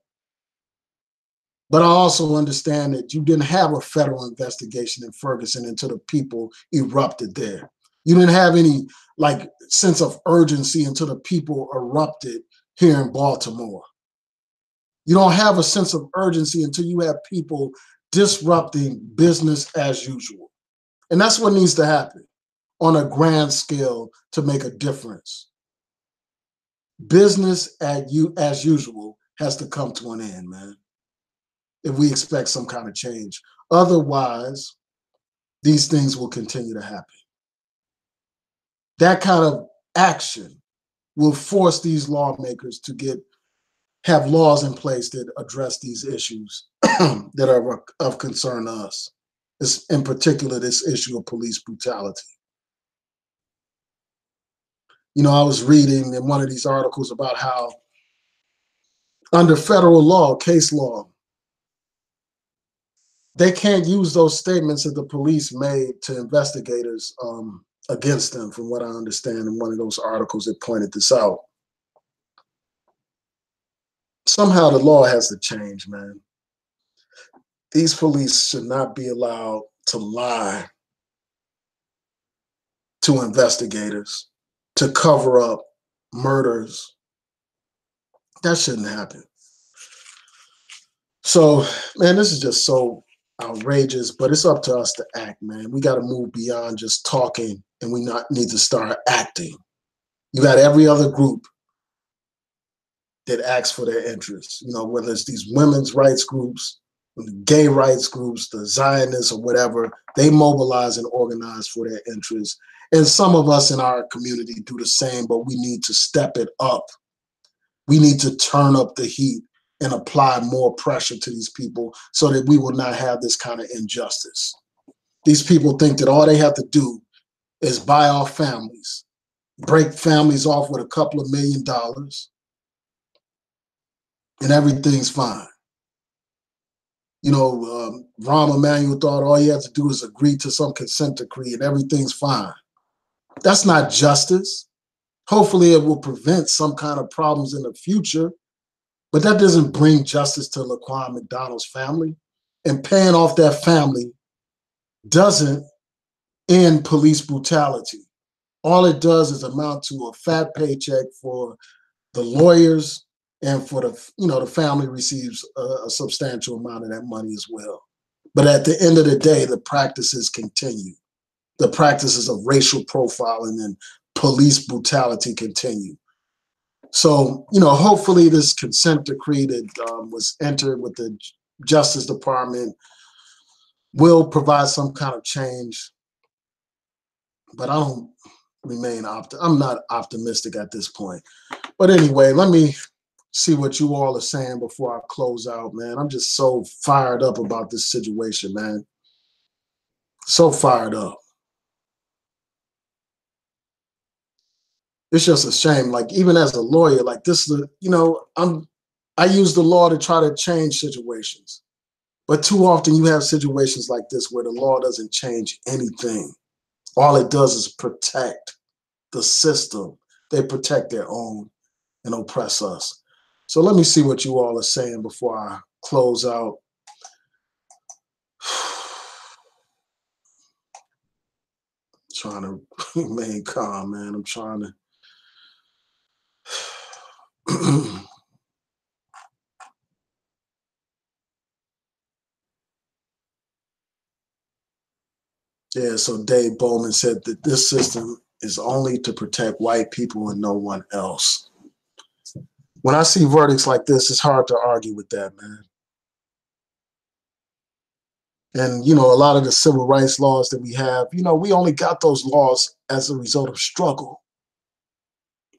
But I also understand that you didn't have a federal investigation in Ferguson until the people erupted there. You didn't have any sense of urgency until the people erupted here in Baltimore. You don't have a sense of urgency until you have people disrupting business as usual. And that's what needs to happen on a grand scale to make a difference. Business as usual has to come to an end, man, if we expect some kind of change. Otherwise, these things will continue to happen. That kind of action will force these lawmakers to have laws in place that address these issues that are of concern to us. In particular, this issue of police brutality. I was reading in one of these articles about how under federal law, case law, they can't use those statements that the police made to investigators against them, from what I understand in one of those articles that pointed this out. Somehow the law has to change, man. These police should not be allowed to lie to investigators, to cover up murders. That shouldn't happen. So, man, this is just so outrageous, but it's up to us to act, man. We got to move beyond just talking, and we need to start acting. You got every other group that acts for their interests, whether it's these women's rights groups, the gay rights groups, the Zionists or whatever, they mobilize and organize for their interests. And some of us in our community do the same, but we need to step it up. We need to turn up the heat and apply more pressure to these people so that we will not have this kind of injustice. These people think that all they have to do is buy off families, break families off with a couple of $1 million, and everything's fine. Rahm Emanuel thought all you have to do is agree to some consent decree and everything's fine. That's not justice. Hopefully it will prevent some kind of problems in the future, but that doesn't bring justice to Laquan McDonald's family. And paying off that family doesn't end police brutality. All it does is amount to a fat paycheck for the lawyers, and for the family receives a substantial amount of that money as well. But at the end of the day, the practices continue. The practices of racial profiling and police brutality continue. So, hopefully this consent decree that was entered with the Justice Department will provide some kind of change. But I'm not optimistic at this point. But anyway, let me see what you all are saying before I close out, man. I'm just so fired up about this situation, man. So fired up. It's just a shame. Like, even as a lawyer, like, this is I use the law to try to change situations. But too often you have situations like this where the law doesn't change anything. All it does is protect the system. They protect their own and oppress us. So let me see what you all are saying before I close out. Trying to remain calm, man. I'm trying to. Yeah, so Dave Bowman said that this system is only to protect white people and no one else. When I see verdicts like this, it's hard to argue with that, man. And, a lot of the civil rights laws that we have, we only got those laws as a result of struggle.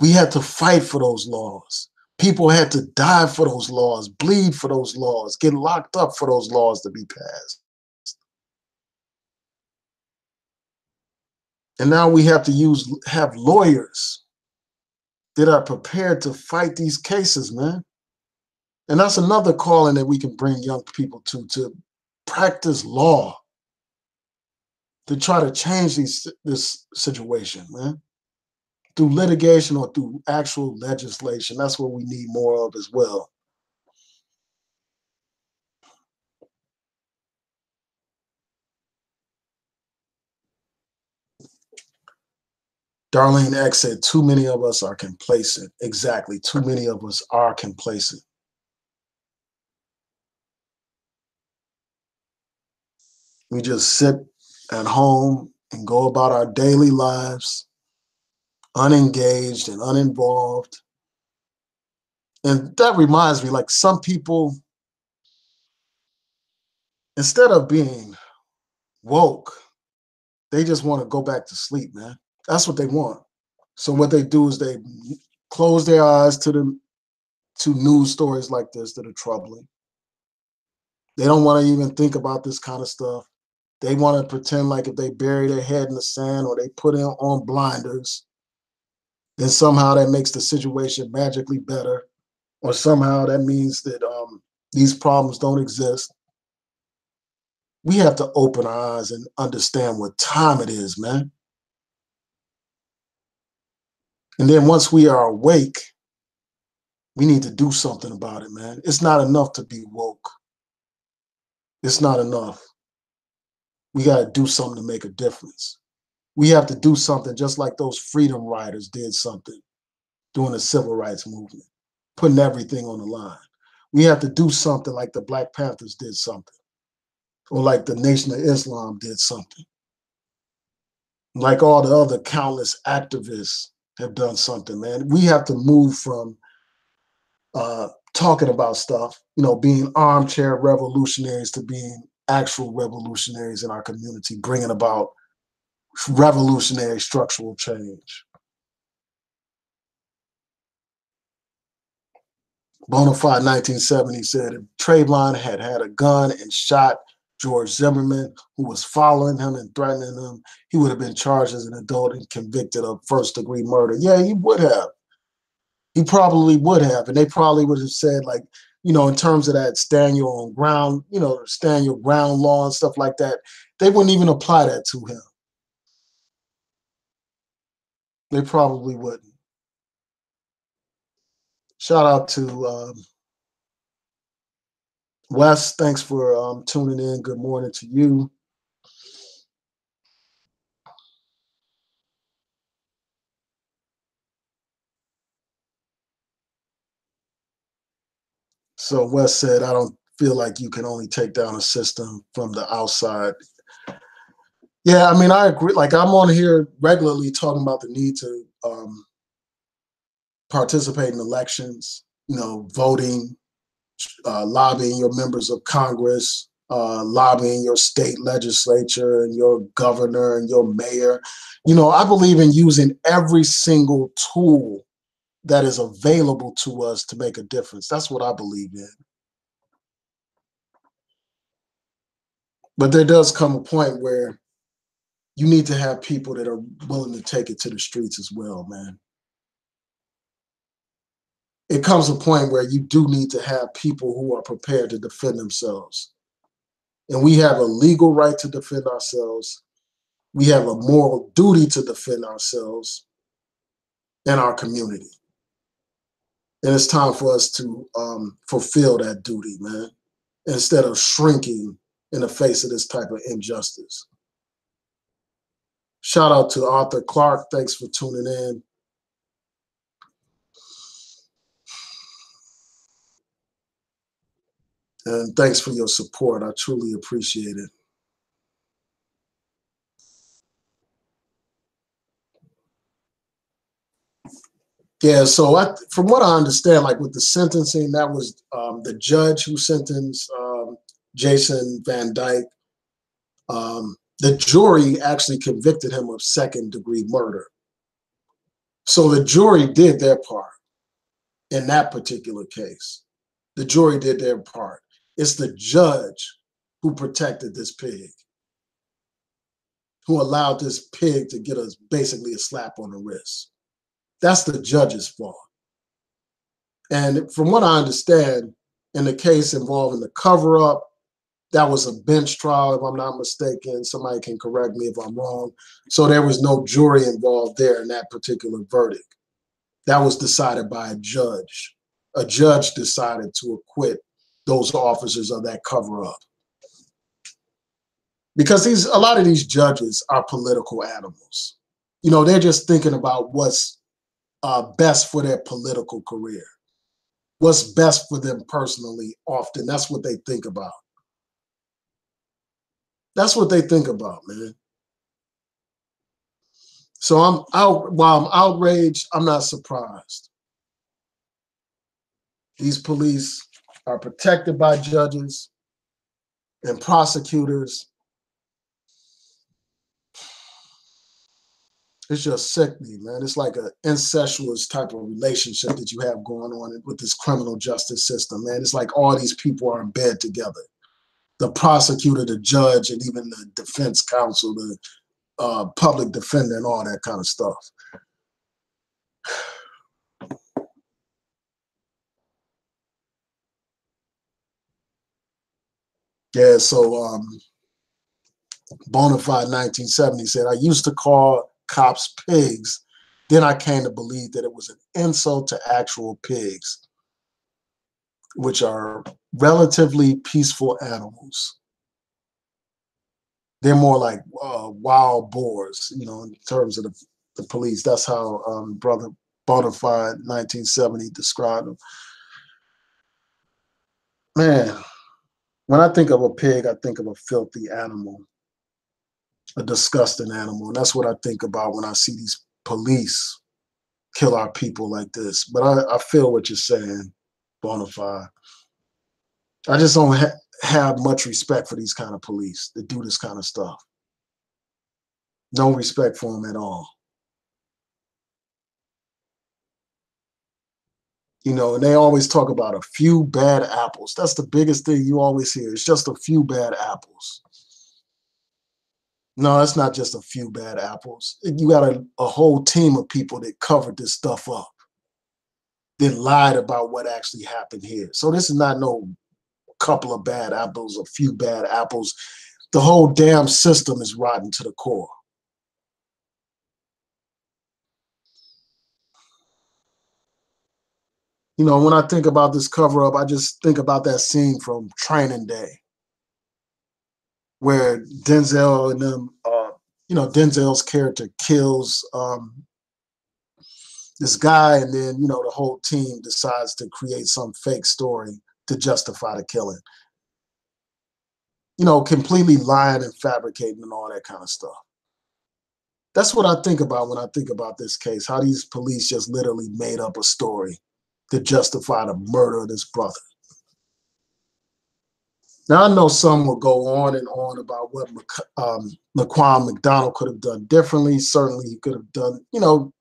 We had to fight for those laws. People had to die for those laws, bleed for those laws, get locked up for those laws to be passed. And now we have to have lawyers that are prepared to fight these cases, man. And that's another calling that we can bring young people to practice law, to try to change this situation, man. Through litigation or through actual legislation. That's what we need more of as well. Darlene X said, too many of us are complacent. Exactly. Too many of us are complacent. We just sit at home and go about our daily lives, unengaged and uninvolved. And that reminds me, like, some people, instead of being woke, they just want to go back to sleep, man. That's what they want. So what they do is they close their eyes to news stories like this that are troubling. They don't want to even think about this kind of stuff. They want to pretend like if they bury their head in the sand or they put on blinders, then somehow that makes the situation magically better, or somehow that means that these problems don't exist. We have to open our eyes and understand what time it is, man. And then once we are awake, we need to do something about it, man. It's not enough to be woke. It's not enough. We got to do something to make a difference. We have to do something just like those freedom riders did something during the civil rights movement, putting everything on the line. We have to do something like the Black Panthers did something, or like the Nation of Islam did something, like all the other countless activists have done something, man. We have to move from talking about stuff, being armchair revolutionaries to being actual revolutionaries in our community, bringing about revolutionary structural change. Bonafide 1970 said if Trayvon had had a gun and shot George Zimmerman, who was following him and threatening him, he would have been charged as an adult and convicted of first-degree murder. Yeah, he would have. He probably would have. And they probably would have said, like, in terms of that stand your own ground, stand your ground law and stuff like that, they wouldn't even apply that to him. They probably wouldn't. Shout out to Wes. Thanks for tuning in. Good morning to you. So Wes said, I don't feel like you can only take down a system from the outside. Yeah, I mean, I agree. Like, I'm on here regularly talking about the need to participate in elections, you know, voting, lobbying your members of Congress, lobbying your state legislature and your governor and your mayor. You know, I believe in using every single tool that is available to us to make a difference. That's what I believe in. But there does come a point where you need to have people that are willing to take it to the streets as well, man. It comes a point where you do need to have people who are prepared to defend themselves. And we have a legal right to defend ourselves. We have a moral duty to defend ourselves and our community. And it's time for us to fulfill that duty, man, instead of shrinking in the face of this type of injustice. Shout out to Arthur Clark. Thanks for tuning in. And thanks for your support. I truly appreciate it. Yeah, so from what I understand, like with the sentencing, that was the judge who sentenced Jason Van Dyke. The jury actually convicted him of second-degree murder. So the jury did their part in that particular case. The jury did their part. It's the judge who protected this pig, who allowed this pig to get us basically a slap on the wrist. That's the judge's fault. And from what I understand, in the case involving the cover-up, that was a bench trial, if I'm not mistaken. Somebody can correct me if I'm wrong. So there was no jury involved there in that particular verdict. That was decided by a judge. A judge decided to acquit those officers of that cover-up. Because a lot of these judges are political animals. You know, they're just thinking about what's best for their political career. What's best for them personally, often. That's what they think about. That's what they think about, man. So while I'm outraged, I'm not surprised. These police are protected by judges and prosecutors. It's just sickening, man. It's like an incestuous type of relationship that you have going on with this criminal justice system, man. It's like all these people are in bed together. The prosecutor, the judge, and even the defense counsel, the public defender, and all that kind of stuff. Yeah, so Bonafide 1970 said, I used to call cops pigs. Then I came to believe that it was an insult to actual pigs, which are relatively peaceful animals. They're more like wild boars, you know, in terms of the police. That's how Brother Bonafide 1970 described them. Man, when I think of a pig, I think of a filthy animal, a disgusting animal. And that's what I think about when I see these police kill our people like this. But I feel what you're saying, Bonafide. I just don't have much respect for these kind of police that do this kind of stuff. No respect for them at all. You know, and they always talk about a few bad apples. That's the biggest thing you always hear. It's just a few bad apples. No, it's not just a few bad apples. You got a whole team of people that covered this stuff up, then lied about what actually happened here. So this is not no couple of bad apples, a few bad apples. The whole damn system is rotten to the core. You know, when I think about this cover up, I just think about that scene from Training Day, where Denzel and them, you know, Denzel's character kills this guy, and then, you know, the whole team decides to create some fake story to justify the killing. You know, completely lying and fabricating and all that kind of stuff. That's what I think about when I think about this case, how these police just literally made up a story to justify the murder of this brother. Now, I know some will go on and on about what Laquan McDonald could have done differently. Certainly, he could have done, you know,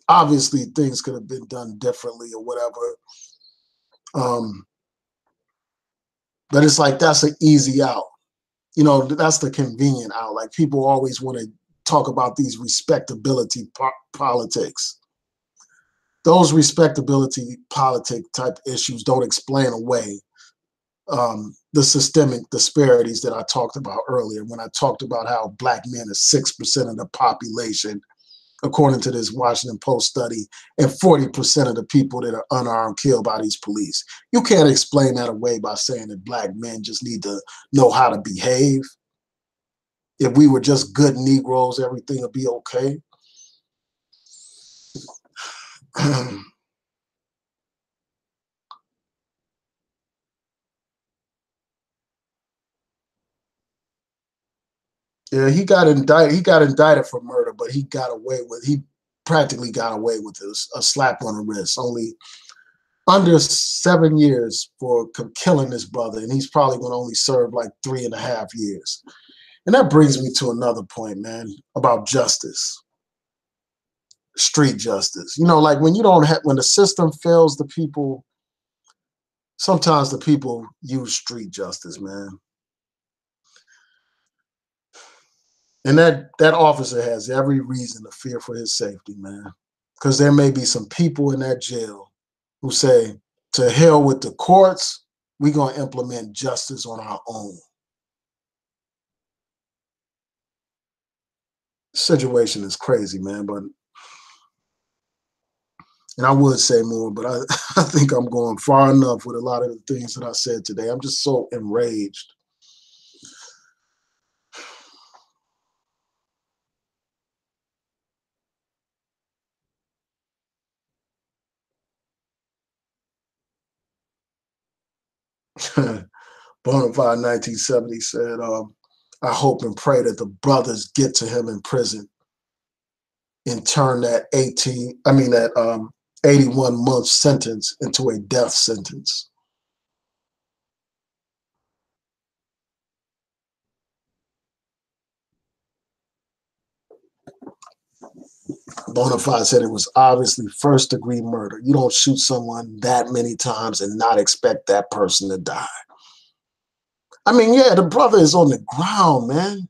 obviously things could have been done differently or whatever. But it's like, that's an easy out. You know, that's the convenient out. Like, people always want to talk about these respectability politics. Those respectability politic type issues don't explain away the systemic disparities that I talked about earlier when I talked about how Black men are 6% of the population, according to this Washington Post study, and 40% of the people that are unarmed killed by these police. You can't explain that away by saying that Black men just need to know how to behave. If we were just good Negroes, everything would be okay. Yeah, he got indicted. He got indicted for murder, but he practically got away with it, a slap on the wrist. Only under 7 years for killing his brother, and he's probably going to only serve like 3.5 years. And that brings me to another point, man, about justice, street justice. You know, like when the system fails the people, sometimes the people use street justice, man. And that officer has every reason to fear for his safety, man. Because there may be some people in that jail who say, to hell with the courts, we're going to implement justice on our own. The situation is crazy, man. And I would say more, but I think I'm going far enough with a lot of the things that I said today. I'm just so enraged. Bonafide 1970 said, I hope and pray that the brothers get to him in prison and turn that 81-month sentence into a death sentence. Bonafide said it was obviously first-degree murder. You don't shoot someone that many times and not expect that person to die. I mean, yeah, the brother is on the ground, man.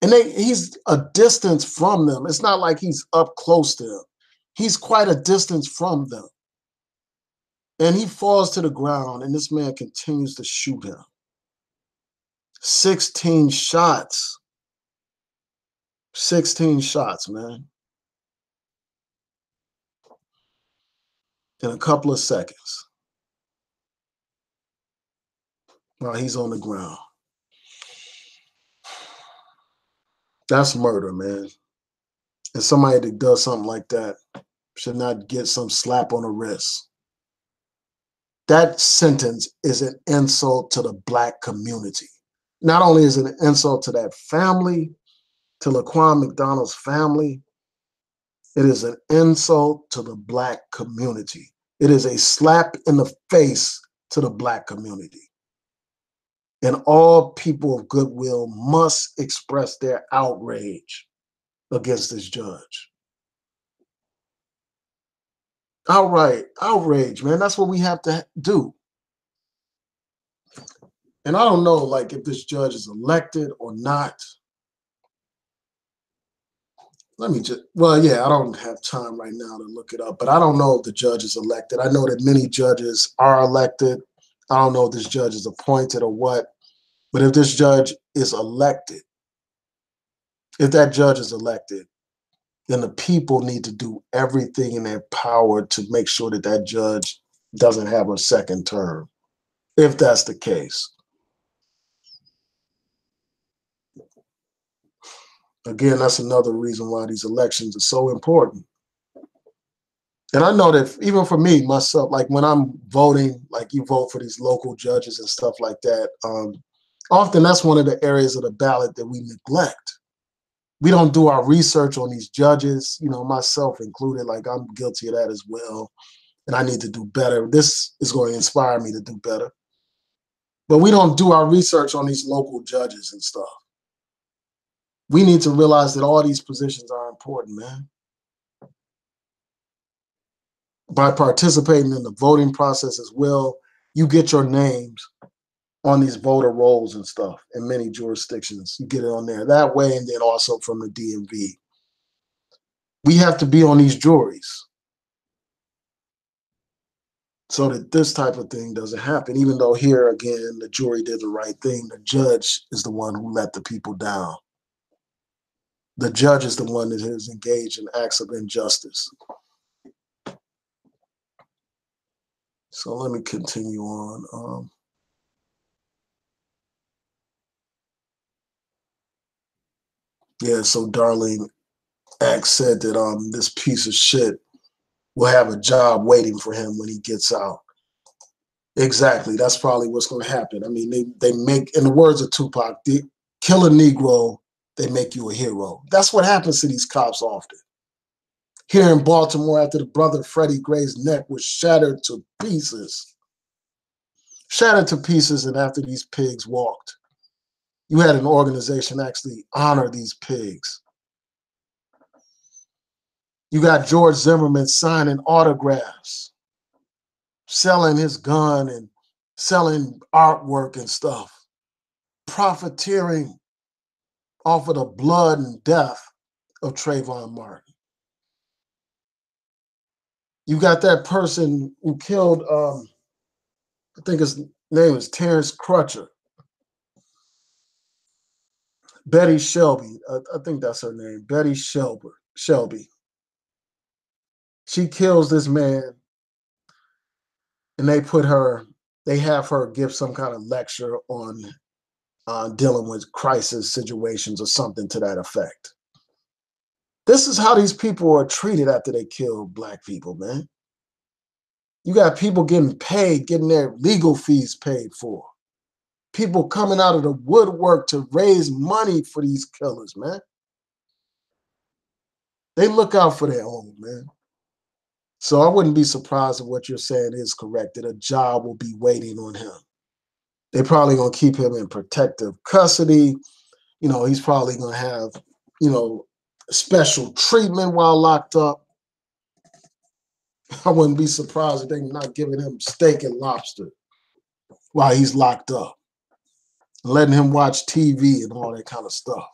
And he's a distance from them. It's not like he's up close to them. He's quite a distance from them. And he falls to the ground, and this man continues to shoot him. 16 shots. 16 shots, man. In a couple of seconds. While he's on the ground. That's murder, man. And somebody that does something like that should not get some slap on the wrist. That sentence is an insult to the Black community. Not only is it an insult to that family, to Laquan McDonald's family, it is an insult to the Black community. It is a slap in the face to the Black community. And all people of goodwill must express their outrage against this judge. Outright outrage, man. That's what we have to do. And I don't know, like, if this judge is elected or not. Let me just, well, yeah, I don't have time right now to look it up, but I don't know if the judge is elected. I know that many judges are elected. I don't know if this judge is appointed or what, but if this judge is elected, if that judge is elected, then the people need to do everything in their power to make sure that that judge doesn't have a second term, if that's the case. Again, that's another reason why these elections are so important. And I know that even for me, myself, like when I'm voting, like you vote for these local judges and stuff like that, often that's one of the areas of the ballot that we neglect. We don't do our research on these judges, you know, myself included, like I'm guilty of that as well. And I need to do better. This is going to inspire me to do better. But we don't do our research on these local judges and stuff. We need to realize that all these positions are important, man. By participating in the voting process as well, you get your names on these voter rolls and stuff in many jurisdictions. You get it on there that way, and then also from the DMV. We have to be on these juries so that this type of thing doesn't happen. Even though here, again, the jury did the right thing, the judge is the one who let the people down. The judge is the one that is engaged in acts of injustice. So let me continue on. Yeah, so Darlene X said that this piece of shit will have a job waiting for him when he gets out. Exactly, that's probably what's going to happen. I mean, they make, in the words of Tupac, they kill a Negro, they make you a hero. That's what happens to these cops often. Here in Baltimore, after the brother Freddie Gray's neck was shattered to pieces, and after these pigs walked, you had an organization actually honor these pigs. You got George Zimmerman signing autographs, selling his gun and selling artwork and stuff, profiteering off of the blood and death of Trayvon Martin. You got that person who killed, I think his name is Terrence Crutcher. Betty Shelby, I think that's her name, Betty Shelby. She kills this man, and they have her give some kind of lecture on dealing with crisis situations or something to that effect. This is how these people are treated after they kill Black people, man. You got people getting paid, getting their legal fees paid for. People coming out of the woodwork to raise money for these killers, man. They look out for their own, man. So I wouldn't be surprised if what you're saying is correct, that a job will be waiting on him. They're probably going to keep him in protective custody. You know, he's probably going to have, you know, special treatment while locked up. I wouldn't be surprised if they're not giving him steak and lobster while he's locked up, letting him watch TV and all that kind of stuff.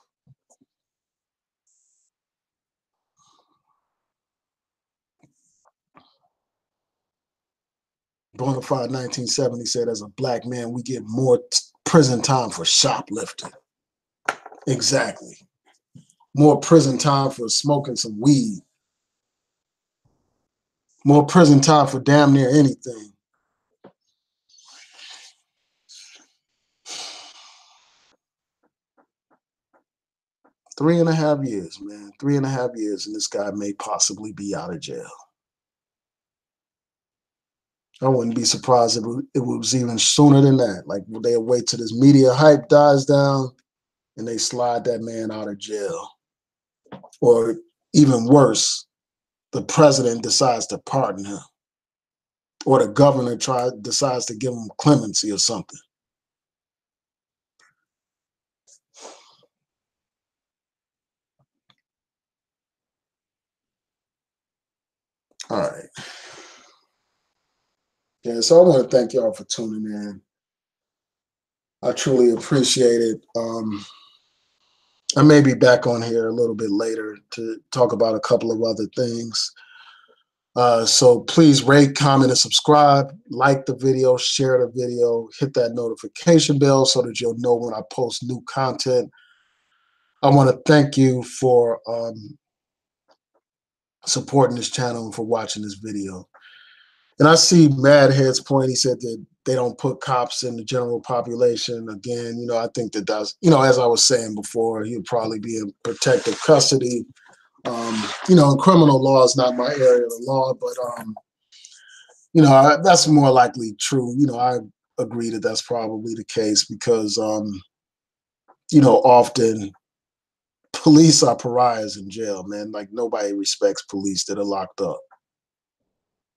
Bonafide 1970 said, as a Black man, we get more prison time for shoplifting. Exactly. More prison time for smoking some weed. More prison time for damn near anything. Three and a half years, man. 3.5 years, and this guy may possibly be out of jail. I wouldn't be surprised if it was even sooner than that. Like, they'll wait till this media hype dies down and they slide that man out of jail. Or even worse, the president decides to pardon him. Or the governor decides to give him clemency or something. All right. Yeah, so I want to thank y'all for tuning in. I truly appreciate it. I may be back on here a little bit later to talk about a couple of other things. So please rate, comment, and subscribe. Like the video, share the video, hit that notification bell so that you'll know when I post new content. I want to thank you for supporting this channel and for watching this video. And I see Mad Heads point. He said that they don't put cops in the general population. Again, you know, I think that that's, you know, as I was saying before, he'll probably be in protective custody You know, and criminal law is not my area of the law, but you know, that's more likely true. You know, I agree that that's probably the case because, you know, often police are pariahs in jail, man. Like nobody respects police that are locked up.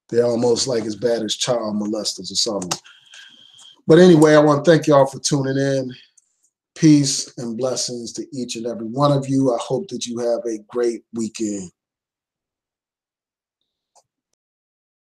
They're almost like as bad as child molesters or something. But anyway, I want to thank y'all for tuning in. Peace and blessings to each and every one of you. I hope that you have a great weekend.